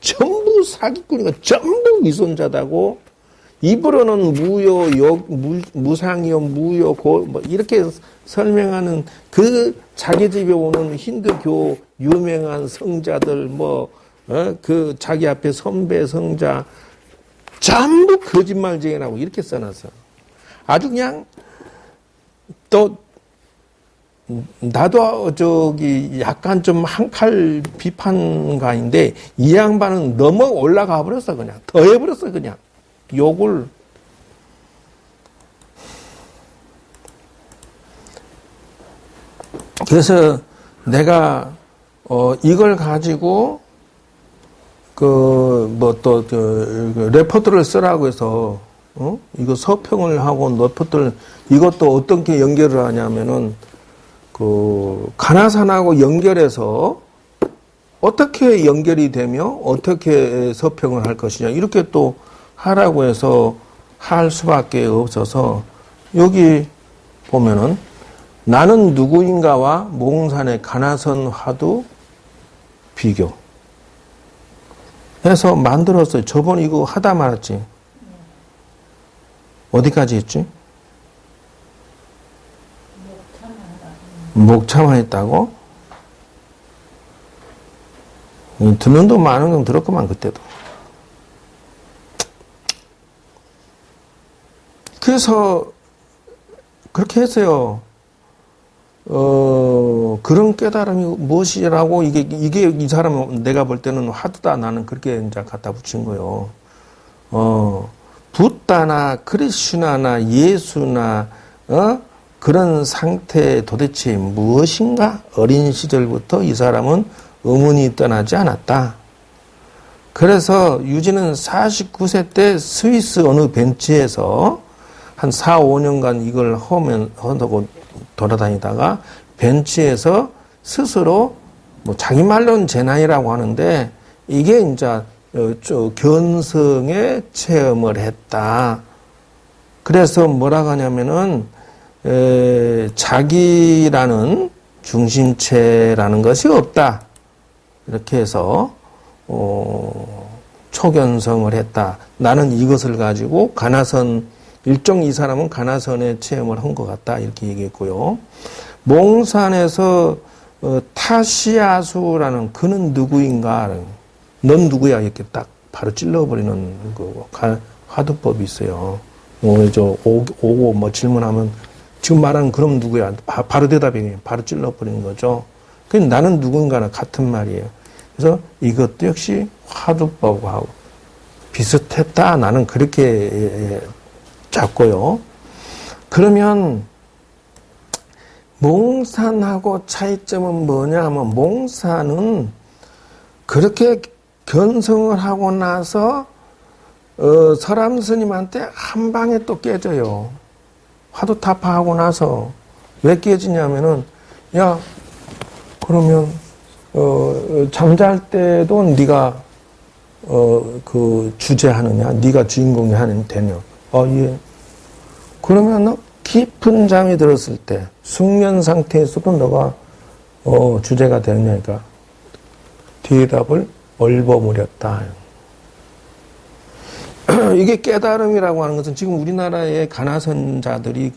전부 사기꾼이고 전부 위선자다고 입으로는 무상이요, 무요, 이렇게 설명하는 그 자기 집에 오는 힌두교 유명한 성자들, 그 자기 앞에 선배 성자, 전부 거짓말쟁이라고 이렇게 써놨어. 아주 그냥, 나도 약간 좀 한 칼 비판가인데, 이 양반은 넘어 올라가 버렸어, 그냥. 더 해버렸어, 그냥. 욕을. 그래서 내가 이걸 가지고 레포트를 쓰라고 해서 이거 서평을 하고 레포트를 이것도 어떻게 연결을 하냐면은 그 가나산하고 연결해서 어떻게 연결이 되며 어떻게 서평을 할 것이냐 이렇게 또 하라고 해서 할 수밖에 없어서 여기 보면은 나는 누구인가와 몽산의 가나선 화두 비교 해서 만들었어요. 저번 이거 하다 말았지. 어디까지 했지? 목차만 했다고? 듣는 돈 많은 건 들었구만 그때도. 그래서 그렇게 했어요. 그런 깨달음이 무엇이라고 이게 이 사람은 내가 볼 때는 화두다 나는 그렇게 이제 갖다 붙인 거예요. 붓다나 크리슈나나 예수나 그런 상태 도대체 무엇인가? 어린 시절부터 이 사람은 의문이 떠나지 않았다. 그래서 유지는 49세 때 스위스 어느 벤치에서 한 4, 5년간 이걸 하고 돌아다니다가 벤치에서 스스로 뭐 자기 말로는 제 나이라고 하는데 이게 이제 견성의 체험을 했다. 그래서 뭐라고 하냐면은 자기라는 중심체라는 것이 없다. 이렇게 해서 초견성을 했다. 나는 이것을 가지고 가나선 일종 이 사람은 가나선의 체험을 한 것 같다. 이렇게 얘기했고요. 몽산에서 타시아수라는 그는 누구인가? 넌 누구야? 이렇게 딱 바로 찔러버리는 그 화두법이 있어요. 오고 뭐 질문하면 지금 말하는 그럼 누구야? 바로 대답이 바로 찔러버리는 거죠. 그냥 나는 누군가는 같은 말이에요. 그래서 이것도 역시 화두법하고 비슷했다. 나는 그렇게 잡고요. 그러면 몽산하고 차이점은 뭐냐 하면 몽산은 그렇게 견성을 하고 나서 설암 스님한테 한 방에 또 깨져요. 화두 타파하고 나서 왜 깨지냐면은 야 그러면 잠잘 때도 네가 그 주재하느냐, 네가 주인공이 하는 되냐? 예. 그러면 너 깊은 잠이 들었을 때 숙면 상태에서도 너가 주제가 되느냐니까 대답을 얼버무렸다. 이게 깨달음이라고 하는 것은 지금 우리나라의 가나선자들이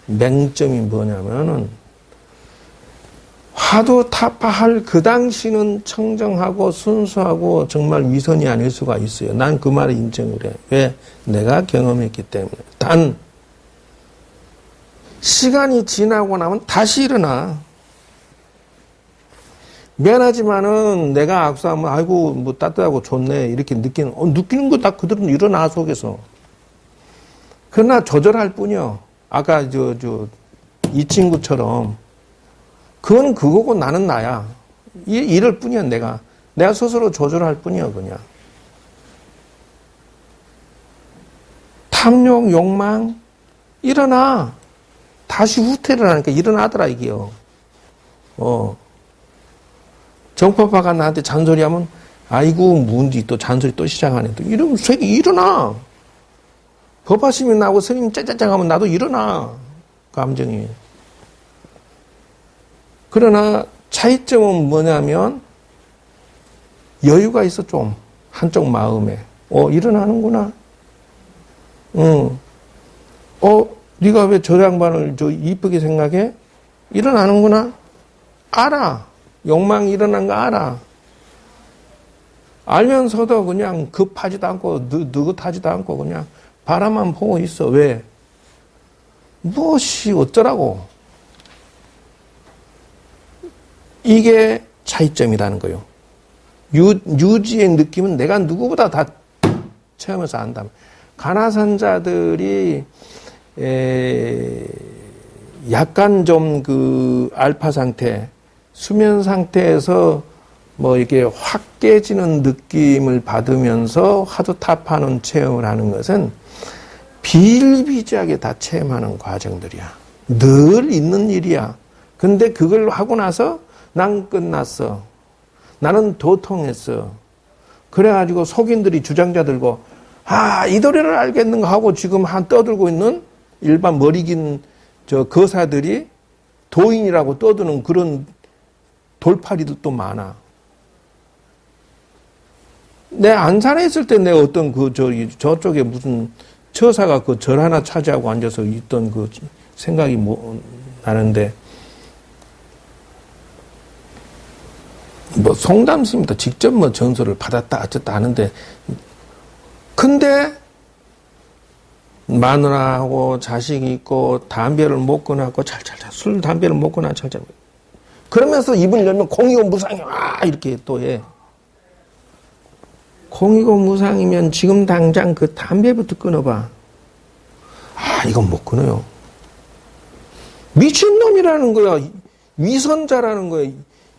맹점이 뭐냐면은 화두 타파할 그 당시는 청정하고 순수하고 정말 위선이 아닐 수가 있어요. 난 그 말을 인정을 해. 왜? 내가 경험했기 때문에. 단 시간이 지나고 나면 다시 일어나. 미안하지만은 내가 악수하면 아이고 뭐 따뜻하고 좋네 이렇게 느끼는 거 다 그대로 일어나 속에서. 그러나 조절할 뿐이요. 아까 이 친구처럼 그건 그거고 나는 나야. 이럴 뿐이야 내가 스스로 조절할 뿐이야 그냥. 탐욕, 욕망 일어나. 다시 후퇴를 하니까 일어나더라 이게요. 정파파가 나한테 잔소리하면 아이고 뭔지 또 잔소리 또 시작하네. 또 이러면 새끼 일어나. 법화심이 나고 스님 짜짜짱 하면 나도 일어나. 감정이. 그러나 차이점은 뭐냐면 여유가 있어 좀. 한쪽 마음에. 일어나는구나. 네가 왜 저 양반을 이쁘게 생각해? 일어나는구나. 알아. 욕망이 일어난 거 알아. 알면서도 그냥 급하지도 않고 느긋하지도 않고 그냥 바라만 보고 있어. 왜? 무엇이 어쩌라고. 이게 차이점이라는 거예요. 유지의 느낌은 내가 누구보다 다 체험해서 안다. 가나선자들이 약간 좀 알파 상태, 수면 상태에서 뭐 이게 확 깨지는 느낌을 받으면서 화두 타파하는 체험을 하는 것은 비일비재하게 다 체험하는 과정들이야. 늘 있는 일이야. 근데 그걸 하고 나서 난 끝났어. 나는 도통했어. 그래가지고 속인들이 주장자들고 이 도리를 알겠는가 하고 지금 한 떠들고 있는 일반 머리 긴 저 거사들이 도인이라고 떠드는 그런 돌팔이들도 많아. 내 안산에 있을 때 내 어떤 저쪽에 무슨 처사가 그 절 하나 차지하고 앉아서 있던 그 생각이 나는데, 송담스님도 직접 전설을 받았다 어쨌다 하는데, 근데 마누라하고 자식이 있고 담배를 못 끊었고 술 담배를 못 끊어 그러면서 입을 열면 공이고 무상이 이렇게 또 해. 공이고 무상이면 지금 당장 그 담배부터 끊어봐. 이건 못 끊어요. 미친놈이라는 거야. 위선자라는 거야.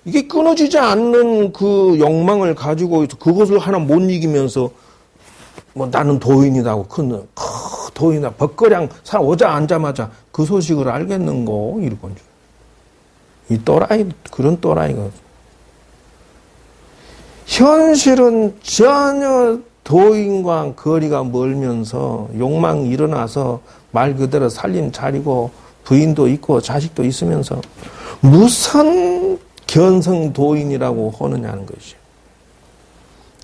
이게 끊어지지 않는 그 욕망을 가지고 그것을 하나 못 이기면서 나는 도인이라고 도인이다. 벗거량 사람 오자 앉자마자 그 소식을 알겠는고 이러고 이 또라이 그런 또라이가 현실은 전혀 도인과 거리가 멀면서 욕망이 일어나서 말 그대로 살림 차리고 부인도 있고 자식도 있으면서 무슨 견성 도인이라고 하느냐는 것이.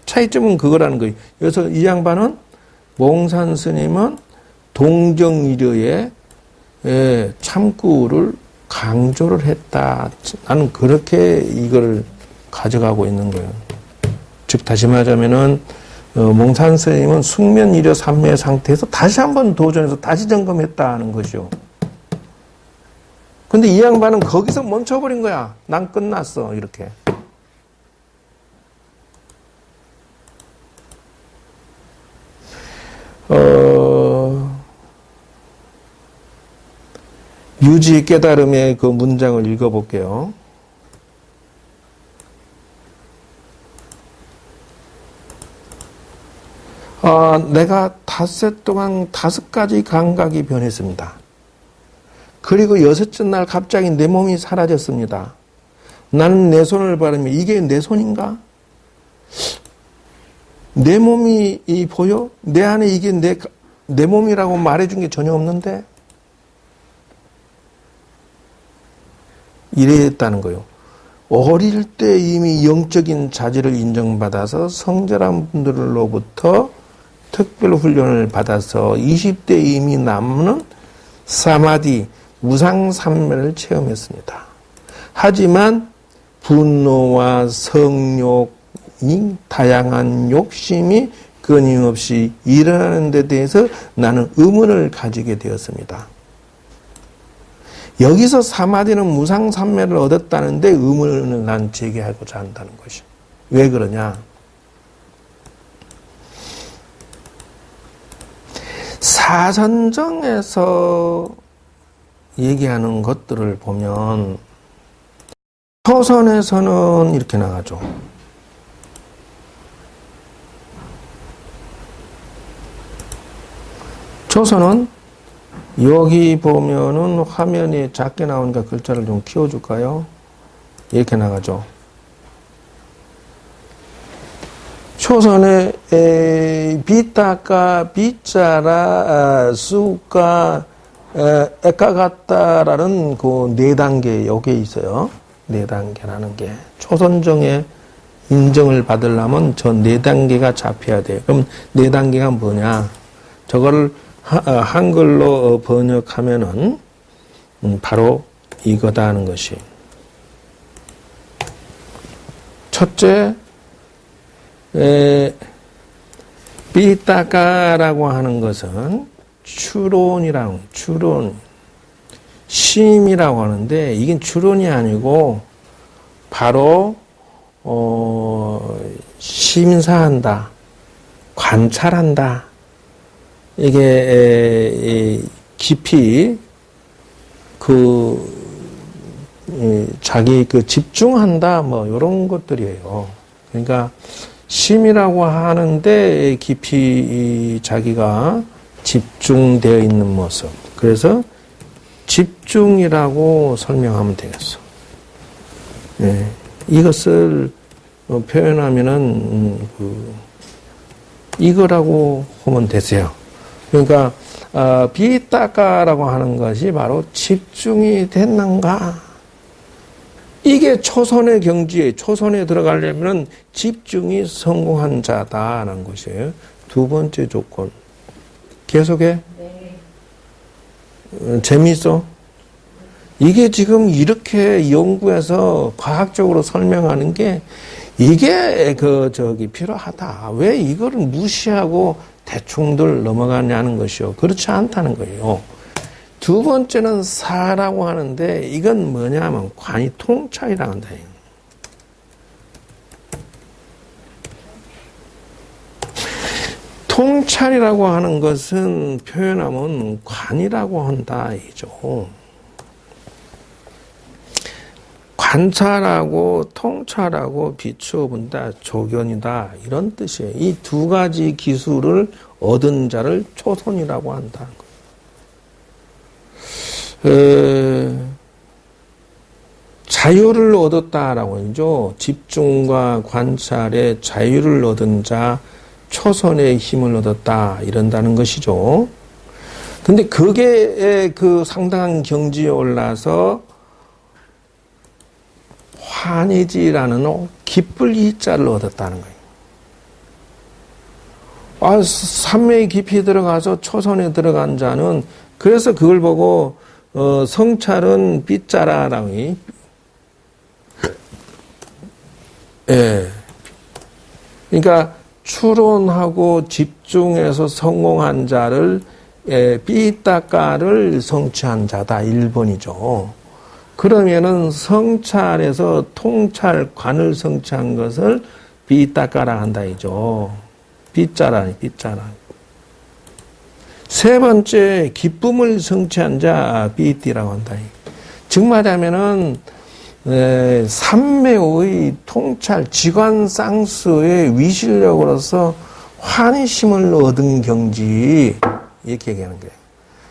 차이점은 그거라는 거예요. 그래서 이 양반은 몽산 스님은 동정이려의 참구를 강조를 했다. 나는 그렇게 이걸 가져가고 있는 거예요. 즉 다시 말하자면은 몽산 스님은 숙면이려 삼매 상태에서 다시 한번 도전해서 다시 점검했다는 것이요. 근데 이 양반은 거기서 멈춰버린 거야. 난 끝났어 이렇게. 유지 깨달음의 그 문장을 읽어볼게요. 내가 닷새 동안 5가지 감각이 변했습니다. 그리고 6째 날 갑자기 내 몸이 사라졌습니다. 나는 내 손을 바르며 이게 내 손인가? 내 몸이 보여? 내 안에 이게 내 몸이라고 말해준 게 전혀 없는데? 이랬다는 거예요. 어릴 때 이미 영적인 자질을 인정받아서 성절한 분들로부터 특별 훈련을 받아서 20대 이미 남는 사마디, 무상삼매를 체험했습니다. 하지만 분노와 성욕, 다양한 욕심이 끊임없이 일어나는 데 대해서 나는 의문을 가지게 되었습니다. 여기서 사마디는 무상삼매를 얻었다는데 의문을 난 제기하고자 한다는 것이. 왜 그러냐? 사선정에서 얘기하는 것들을 보면 초선에서는 이렇게 나가죠. 초선은 여기 보면은 화면이 작게 나오니까 글자를 좀 키워줄까요? 이렇게 나가죠. 초선에 비타까 비자라 수가 에까갔다라는 그 4단계 여기에 있어요. 4단계라는 게 초선정에 인정을 받으려면 저 4단계가 잡혀야 돼요. 그럼 4단계가 뭐냐? 저거를 한글로 번역하면은 바로 이거다 하는 것이. 첫째, 삐따까라고 하는 것은 추론이라고, 추론, 심이라고 하는데, 이게 추론이 아니고, 바로, 심사한다, 관찰한다, 이게, 깊이, 자기 집중한다, 요런 것들이에요. 그러니까, 심이라고 하는데 깊이 자기가 집중되어 있는 모습. 그래서 집중이라고 설명하면 되겠어. 예, 이것을 표현하면은 이거라고 하면 되세요. 그러니까 비따까라고 하는 것이 바로 집중이 됐는가? 이게 초선의 경지에 초선에 들어가려면 집중이 성공한 자다라는 것이에요. 두 번째 조건. 계속해. 네. 재미있어? 이게 지금 이렇게 연구해서 과학적으로 설명하는 게 이게 필요하다. 왜 이거를 무시하고 대충들 넘어가냐는 것이요. 그렇지 않다는 거예요. 두 번째는 사라고 하는데 이건 뭐냐면 관이 통찰이라고 한다. 통찰이라고 하는 것은 표현하면 관이라고 한다. 이죠. 관찰하고 통찰하고 비추어 본다, 조견이다 이런 뜻이에요. 이 두 가지 기술을 얻은 자를 초선이라고 한다. 자유를 얻었다라고 하죠. 집중과 관찰에 자유를 얻은 자, 초선의 힘을 얻었다 이런다는 것이죠. 근데 그게 상당한 경지에 올라서 환희지라는 기쁠 이자를 얻었다는 거예요. 삼매의 깊이 들어가서 초선에 들어간 자는 그래서 그걸 보고 성찰은 삐짜라라고. 예. 그러니까 추론하고 집중해서 성공한 자를 삐따까를 성취한 자다 1번이죠. 그러면은 성찰에서 통찰 관을 성취한 것을 삐따까라 한다 이죠. 삐짜라. 세 번째 기쁨을 성취한 자 삐띠라고 한다. 즉 말하면은 삼매의 통찰 지관상수의 위실력으로서 환희심을 얻은 경지 이렇게 얘기하는 거예요.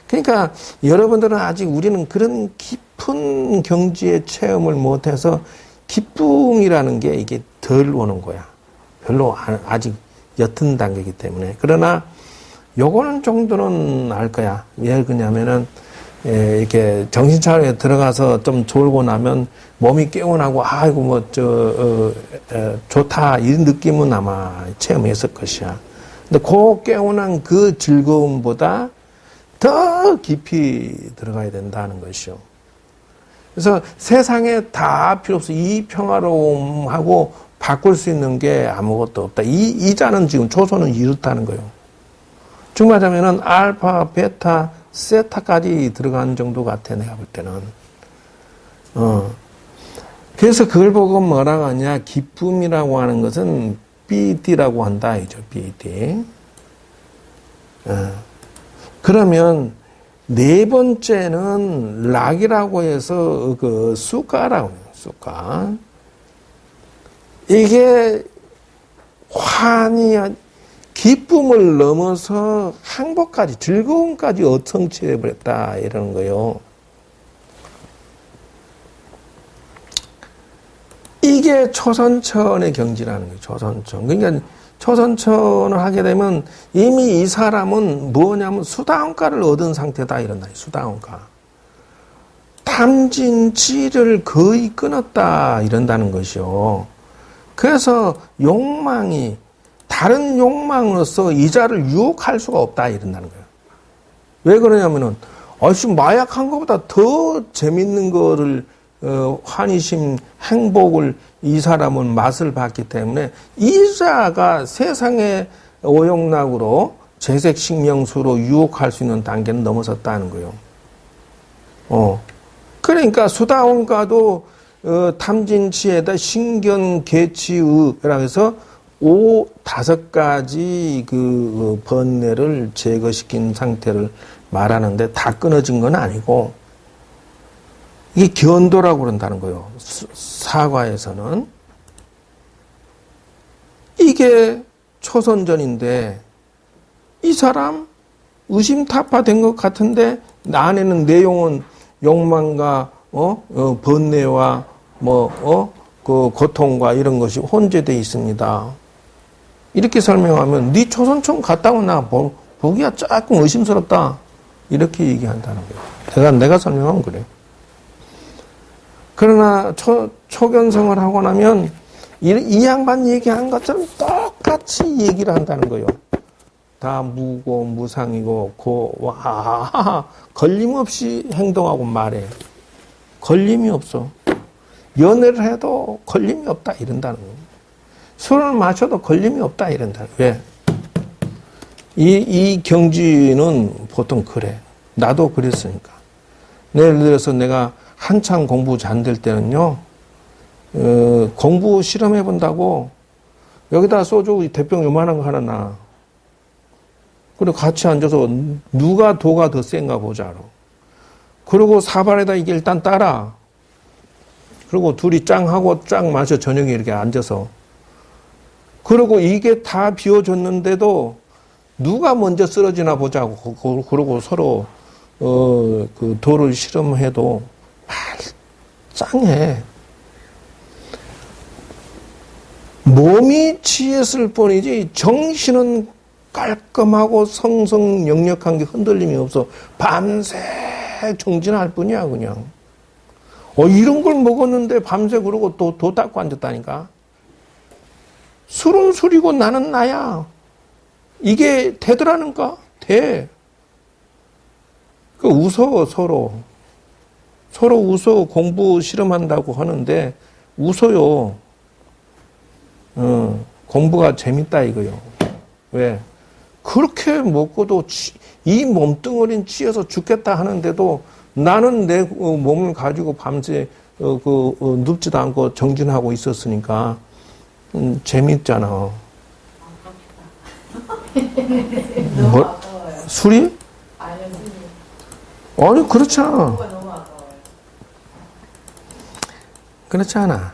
그러니까 여러분들은 아직 우리는 그런 깊은 경지의 체험을 못해서 기쁨이라는 게 이게 덜 오는 거야. 별로 아직 옅은 단계이기 때문에. 그러나 요거는 정도는 알 거야. 왜 그러냐면은 이렇게 정신차려에 들어가서 좀 졸고 나면 몸이 깨어나고 아이고 좋다 이런 느낌은 아마 체험했을 것이야. 근데 그 깨어난 그 즐거움보다 더 깊이 들어가야 된다는 것이요. 그래서 세상에 다 필요 없어. 이 평화로움하고 바꿀 수 있는 게 아무것도 없다. 이 자는 지금 초선은 이렇다는 거예요. 즉 말하면은 알파, 베타, 세타까지 들어간 정도 같아, 내가 볼 때는. 그래서 그걸 보고 뭐라고 하냐, 기쁨이라고 하는 것은 BD라고 한다, 이죠, BD. 그러면 네 번째는 락이라고 해서 수가라고 해요, 수가. 이게 기쁨을 넘어서 행복까지, 즐거움까지 성취해버렸다, 이러는 거예요. 이게 초선천의 경지라는 거예요, 초선천. 그러니까 초선천을 하게 되면 이미 이 사람은 뭐냐면 수다원가를 얻은 상태다, 이런다, 수다원가. 탐진치를 거의 끊었다, 이런다는 것이요. 그래서 욕망이 다른 욕망으로서 이 자를 유혹할 수가 없다 이런다는 거예요. 왜 그러냐면은 마약한 것보다 더 재밌는 거를 환희심, 행복을 이 사람은 맛을 봤기 때문에 이 자가 세상의 오용락으로 재색식명수로 유혹할 수 있는 단계는 넘어섰다는 거예요. 그러니까 수다원가도 탐진치에다 신견계치의라고 해서 5가지 번뇌를 제거시킨 상태를 말하는데 다 끊어진 건 아니고 이게 견도라고 그런다는 거예요. 사과에서는. 이게 초선전인데 이 사람 의심타파된 것 같은데 안에는 내용은 욕망과, 번뇌와, 그 고통과 이런 것이 혼재되어 있습니다. 이렇게 설명하면, 네 초선촌 갔다 오나, 보기가 조금 의심스럽다. 이렇게 얘기한다는 거예요. 내가 설명하면 그래. 그러나, 초견성을 하고 나면, 이 양반 얘기한 것처럼 똑같이 얘기를 한다는 거예요. 다 무고, 무상이고, 걸림없이 행동하고 말해. 걸림이 없어. 연애를 해도 걸림이 없다, 이런다는 거예요. 술을 마셔도 걸림이 없다, 이런다는 거예요. 왜? 이 경지는 보통 그래. 나도 그랬으니까. 예를 들어서 내가 한창 공부 잘 될 때는요, 공부 실험해 본다고 여기다 소주 대병 요만한 거 하나 놔. 그리고 같이 앉아서 누가 도가 더 센가 보자. 그리고 사발에다 이게 일단 따라. 그리고 둘이 짱하고 짱 마셔, 저녁에 이렇게 앉아서. 그리고 이게 다 비워줬는데도 누가 먼저 쓰러지나 보자고. 그러고 서로 그 도를 실험해도 짱해. 몸이 취했을 뿐이지 정신은 깔끔하고 성성역력한 게 흔들림이 없어. 밤새 정진할 뿐이야, 그냥. 이런 걸 먹었는데 밤새 그러고 도 닦고 앉았다니까. 술은 술이고 나는 나야. 이게 되더라는가? 돼. 웃어, 서로. 서로 웃어. 공부 실험한다고 하는데 웃어요. 공부가 재밌다 이거요. 왜? 그렇게 먹고도 이 몸뚱어리는 취해서 죽겠다 하는데도 나는 내 몸을 가지고 밤새 눕지도 않고 정진하고 있었으니까 재밌잖아. 뭐, 술이? 아니 그렇지 않아. 그렇지 않아.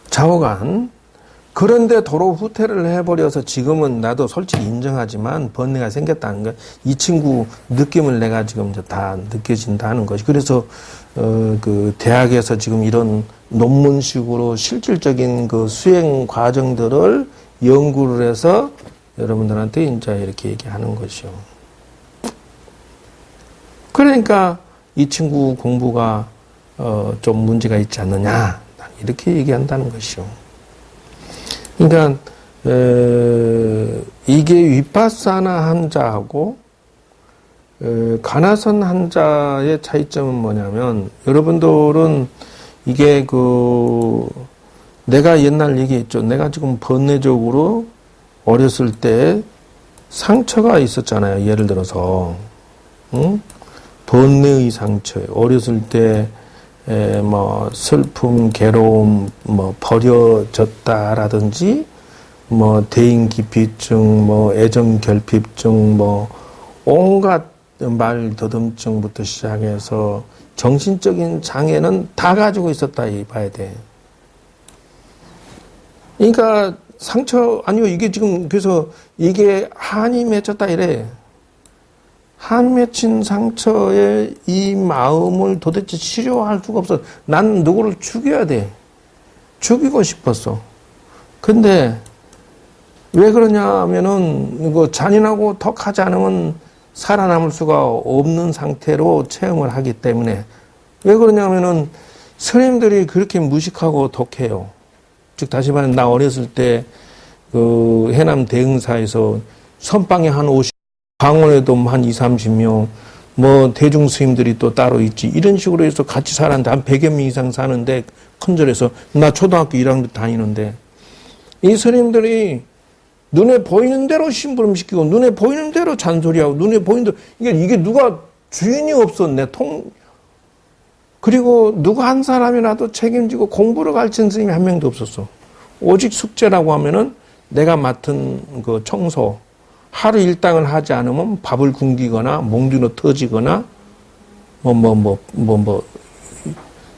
좌우간. 그런데 도로 후퇴를 해버려서 지금은 나도 솔직히 인정하지만 번뇌가 생겼다는 거. 이 친구 느낌을 내가 지금 다 느껴진다는 것이. 그래서 그 대학에서 지금 이런 논문식으로 실질적인 그 수행 과정들을 연구를 해서 여러분들한테 이제 이렇게 얘기하는 것이요. 그러니까 이 친구 공부가 좀 문제가 있지 않느냐 이렇게 얘기한다는 것이요. 그러니까 이게 위파사나 한자하고 가나선 한자의 차이점은 뭐냐면 여러분들은 이게 내가 옛날 얘기했죠. 내가 지금 번뇌적으로 어렸을 때 상처가 있었잖아요. 예를 들어서 번뇌의 상처. 어렸을 때 슬픔, 괴로움, 버려졌다라든지, 대인기피증, 애정결핍증, 온갖 말 더듬증부터 시작해서 정신적인 장애는 다 가지고 있었다, 봐야 돼. 그러니까 아니요, 이게 지금, 그래서 이게 한이 맺혔다 이래. 한 맺힌 상처에 이 마음을 도대체 치료할 수가 없어. 난 누구를 죽여야 돼. 죽이고 싶었어. 근데 왜 그러냐 하면은 잔인하고 턱하지 않으면 살아남을 수가 없는 상태로 체험을 하기 때문에. 왜 그러냐 하면은 스님들이 그렇게 무식하고 독해요. 즉 다시 말하면 나 어렸을 때 해남 대흥사에서 선방에 한 50, 방언에도 한 20, 30명, 대중 스님들이 또 따로 있지. 이런 식으로 해서 같이 살았는데, 한 100여 명 이상 사는데, 큰 절에서, 나 초등학교 1학년 다니는데, 이 스님들이 눈에 보이는 대로 심부름 시키고, 눈에 보이는 대로 잔소리하고, 눈에 보이는 대로, 이게 누가 주인이 없었네, 그리고 누구 한 사람이라도 책임지고 공부를 가르치는 스님이 한 명도 없었어. 오직 숙제라고 하면은 내가 맡은 청소, 하루 일당을 하지 않으면 밥을 굶기거나 몽둥이로 터지거나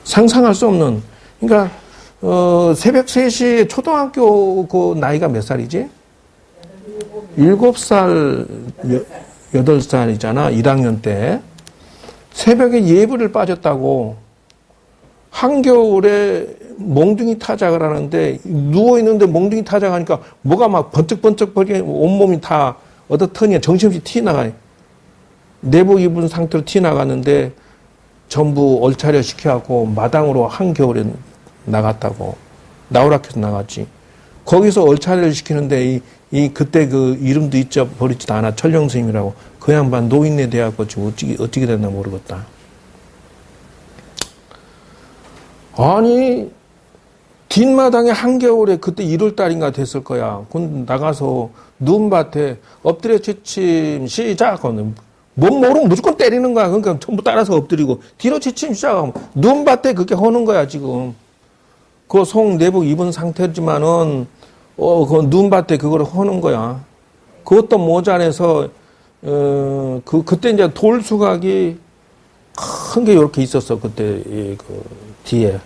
상상할 수 없는. 그러니까 새벽 3시에 초등학교 나이가 몇 살이지? 7살 8살이잖아. 1학년 때. 새벽에 예불을 빠졌다고. 한겨울에 몽둥이 타작을 하는데 누워있는데 몽둥이 타작하니까 뭐가 막 번쩍번쩍 온몸이 다 어떻더니 정신없이 튀어나가요. 내복 입은 상태로 튀어나갔는데 전부 얼차려 시켜갖고 마당으로 한겨울에 나갔다고. 나오락해서 나갔지. 거기서 얼차려를 시키는데 그때 그 이름도 잊어버리지도 않아. 철령스님이라고. 그 양반 노인네 돼갖고 지금 어떻게 됐나 모르겠다. 아니, 뒷마당에 한겨울에 그때 1월달인가 됐을 거야. 그 나가서 눈밭에 엎드려 취침 시작 하면 뭔 모르면 무조건 때리는 거야. 그러니까 전부 따라서 엎드리고 뒤로 취침 시작하면 눈밭에 그렇게 하는 거야 지금. 그 속 내복 입은 상태지만은 그 눈밭에 그걸 하는 거야. 그것도 모자라서 그때 이제 돌수각이 큰 게 이렇게 있었어. 그때 그 뒤에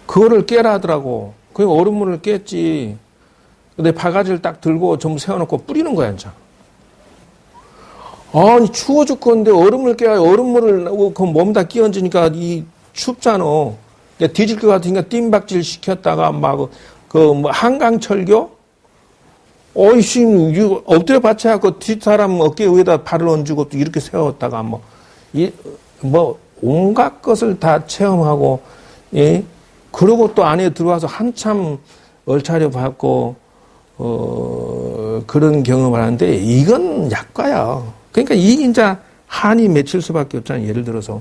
그거를 깨라 하더라고. 그 얼음물을 깼지. 근데 바가지를 딱 들고 전부 세워놓고 뿌리는 거야 이제. 아니 추워 죽겠는데 얼음을 깨야 얼음물을 그 몸에다 끼얹으니까 이 춥잖아. 뒤질 것 같으니까 뜀박질 시켰다가 막 그 뭐 한강철교? 어이씨 엎드려 받쳐갖고 뒷사람 어깨 위에다 발을 얹고 또 이렇게 세웠다가 뭐 온갖 것을 다 체험하고 예? 그러고 또 안에 들어와서 한참 얼차려 받고 그런 경험을 하는데 이건 약과야. 그러니까 이게 이제 한이 맺힐 수밖에 없잖아. 예를 들어서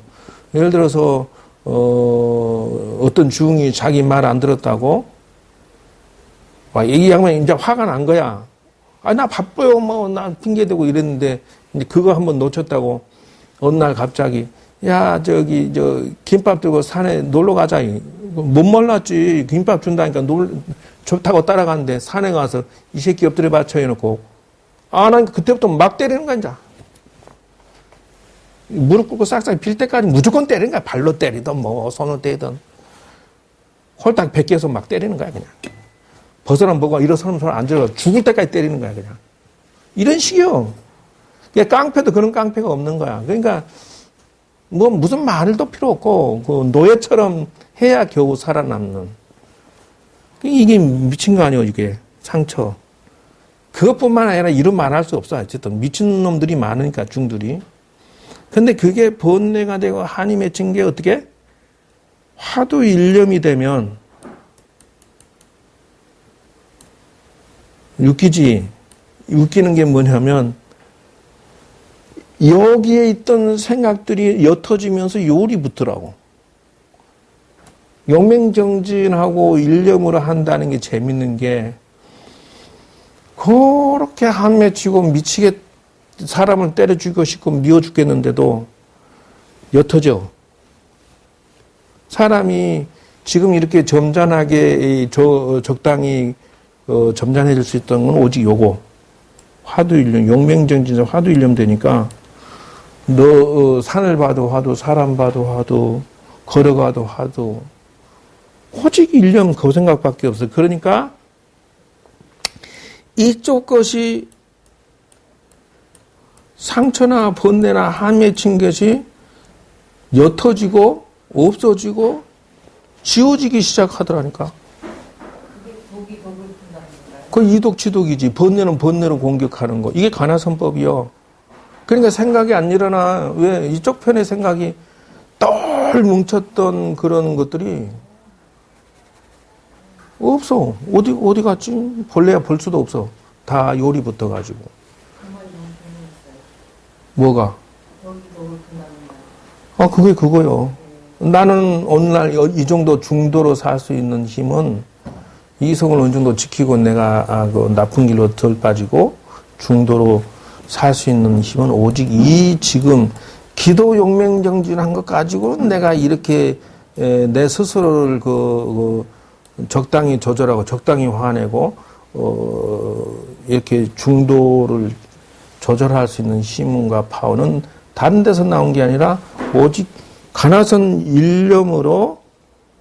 어떤 중이 자기 말 안 들었다고 이 양반이 이제 화가 난 거야. 나 바빠요. 뭐 나 핑계대고 이랬는데 이제 그거 한번 놓쳤다고 어느 날 갑자기 야 김밥 들고 산에 놀러 가자. 못 몰랐지. 김밥 준다니까 좋다고 따라갔는데 산에 가서 이 새끼 엎드려 받쳐 해놓고 난 그때부터 막 때리는 거야 이제. 무릎 꿇고 싹싹 빌 때까지 무조건 때리는 거야. 발로 때리든 뭐 손으로 때리든 홀딱 베껴서 막 때리는 거야 그냥. 벗어난 보고 일어서는 손을 안 들어 죽을 때까지 때리는 거야 그냥. 이런 식이요. 깡패도 그런 깡패가 없는 거야. 그러니까 뭐 무슨 말도 필요 없고 그 노예처럼 해야 겨우 살아남는. 이게 미친 거 아니에요 이게 상처. 그것뿐만 아니라 이런 말 할 수 없어. 어쨌든 미친 놈들이 많으니까 중들이. 근데 그게 번뇌가 되고 한이 맺힌 게 어떻게? 화두 일념이 되면 웃기지. 웃기는 게 뭐냐면 여기에 있던 생각들이 옅어지면서 요리 붙더라고. 용맹정진하고 일념으로 한다는 게 재밌는 게 그렇게 한 맺히고 미치게 사람을 때려 죽이고 싶고 미워 죽겠는데도 옅어져. 사람이 지금 이렇게 점잖하게 적당히 점잖해질 수 있던 건 오직 요거. 화두일념, 용맹정진에서 화두일념 되니까 너 산을 봐도 화두, 사람 봐도 화두, 걸어가도 화두. 오직 일념 그 생각밖에 없어. 그러니까 이쪽 것이 상처나 번뇌나 한 맺힌 것이 옅어지고 없어지고 지워지기 시작하더라니까. 그게 독이 독을 푼다는 건가요? 그 이독지독이지. 번뇌는 번뇌로 공격하는 거. 이게 관하선법이요. 그러니까 생각이 안 일어나. 왜? 이쪽 편의 생각이 똘 뭉쳤던 그런 것들이 없어. 어디 갔지? 벌레야 볼 수도 없어. 다 요리 붙어가지고. 정말 너무 재미있어요. 뭐가? 독이 독을 푼다는 말. 그게 그거요. 나는 오늘날 이 정도 중도로 살 수 있는 힘은 이성을 어느 정도 지키고 내가 그 나쁜 길로 덜 빠지고 중도로 살 수 있는 힘은 오직 이 지금 기도 용맹정진한 것 가지고는 내가 이렇게 내 스스로를 적당히 조절하고 적당히 화내고 이렇게 중도를 조절할 수 있는 힘과 파워는 다른 데서 나온 게 아니라 오직 가나선 일념으로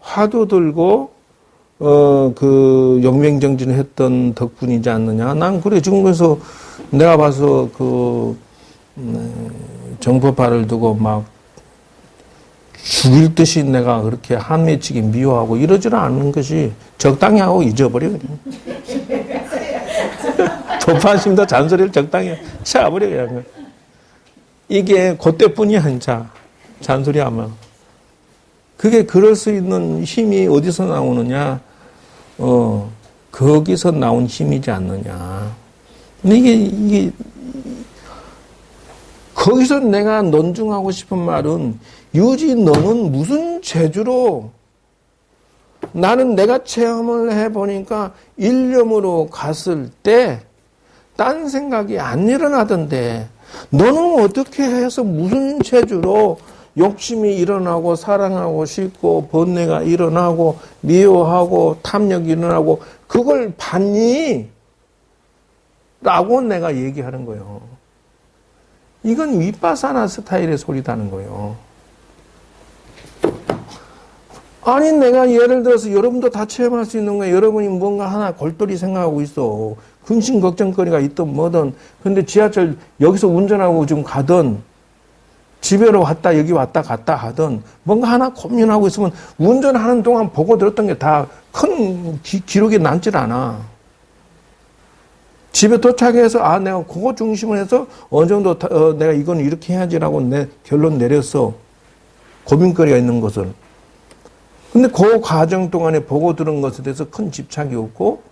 화두 들고 그 용맹정진을 했던 덕분이지 않느냐. 난 그래 지금 그래서 내가 봐서 그 정법파를 두고 막 죽일 듯이 내가 그렇게 한 맺히기 미워하고 이러지는 않는 것이 적당히 하고 잊어버려. 조파심도 잔소리를 적당히 쳐버려. 그냥. 이게 그때뿐이야, 진짜. 잔소리하면. 그게 그럴 수 있는 힘이 어디서 나오느냐? 거기서 나온 힘이지 않느냐. 근데 이게 거기서 내가 논증하고 싶은 말은 유지 너는 무슨 재주로 나는 내가 체험을 해보니까 일념으로 갔을 때 딴 생각이 안 일어나던데 너는 어떻게 해서 무슨 재주로 욕심이 일어나고 사랑하고 싶고 번뇌가 일어나고 미워하고 탐욕이 일어나고 그걸 봤니? 라고 내가 얘기하는 거예요. 이건 위파사나 스타일의 소리다는 거예요. 아니 내가 예를 들어서 여러분도 다 체험할 수 있는 거예요. 여러분이 뭔가 하나 골똘히 생각하고 있어. 근심 걱정거리가 있든 뭐든. 근데 지하철 여기서 운전하고 좀 가든 집에로 왔다 여기 왔다 갔다 하든 뭔가 하나 고민하고 있으면 운전하는 동안 보고 들었던 게 다 큰 기록이 남질 않아. 집에 도착해서 아 내가 그거 중심을 해서 어느 정도 내가 이건 이렇게 해야지라고 내 결론 내렸어. 고민거리가 있는 것을. 근데 그 과정 동안에 보고 들은 것에 대해서 큰 집착이 없고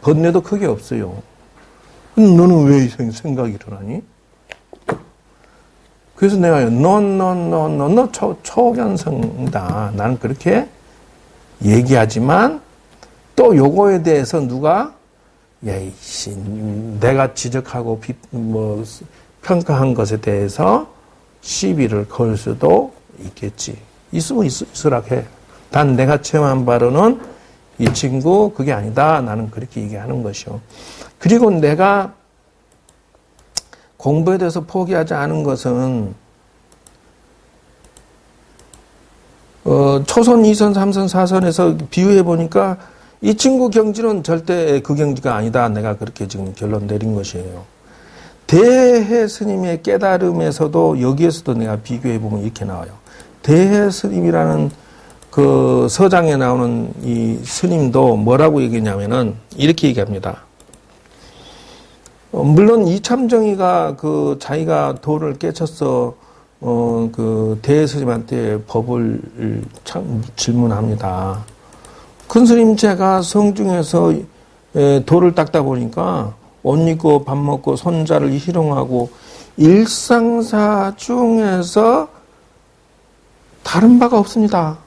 번뇌도 크게 없어요. 너는 왜 생각이 일어나니? 그래서 내가 너 초견성이다. 나는 그렇게 얘기하지만 또 요거에 대해서 누가 야이씨 내가 지적하고 평가한 것에 대해서 시비를 걸 수도 있겠지. 있으면 있으라 해. 단 내가 체험한 바로는 이 친구 그게 아니다. 나는 그렇게 얘기하는 것이요. 그리고 내가 공부에 대해서 포기하지 않은 것은 초선, 2선, 3선, 4선에서 비유해 보니까 이 친구 경지는 절대 그 경지가 아니다. 내가 그렇게 지금 결론 내린 것이에요. 대해 스님의 깨달음에서도 여기에서도 내가 비교해 보면 이렇게 나와요. 대해 스님이라는 그 서장에 나오는 이 스님도 뭐라고 얘기했냐면은 이렇게 얘기합니다. 물론 이참정이가 그 자기가 도를 깨쳤어 그 대해 스님한테 법을 질문합니다. 큰 스님 제가 성중에서 도를 닦다 보니까 옷 입고 밥 먹고 손자를 희롱하고 일상사 중에서 다른 바가 없습니다.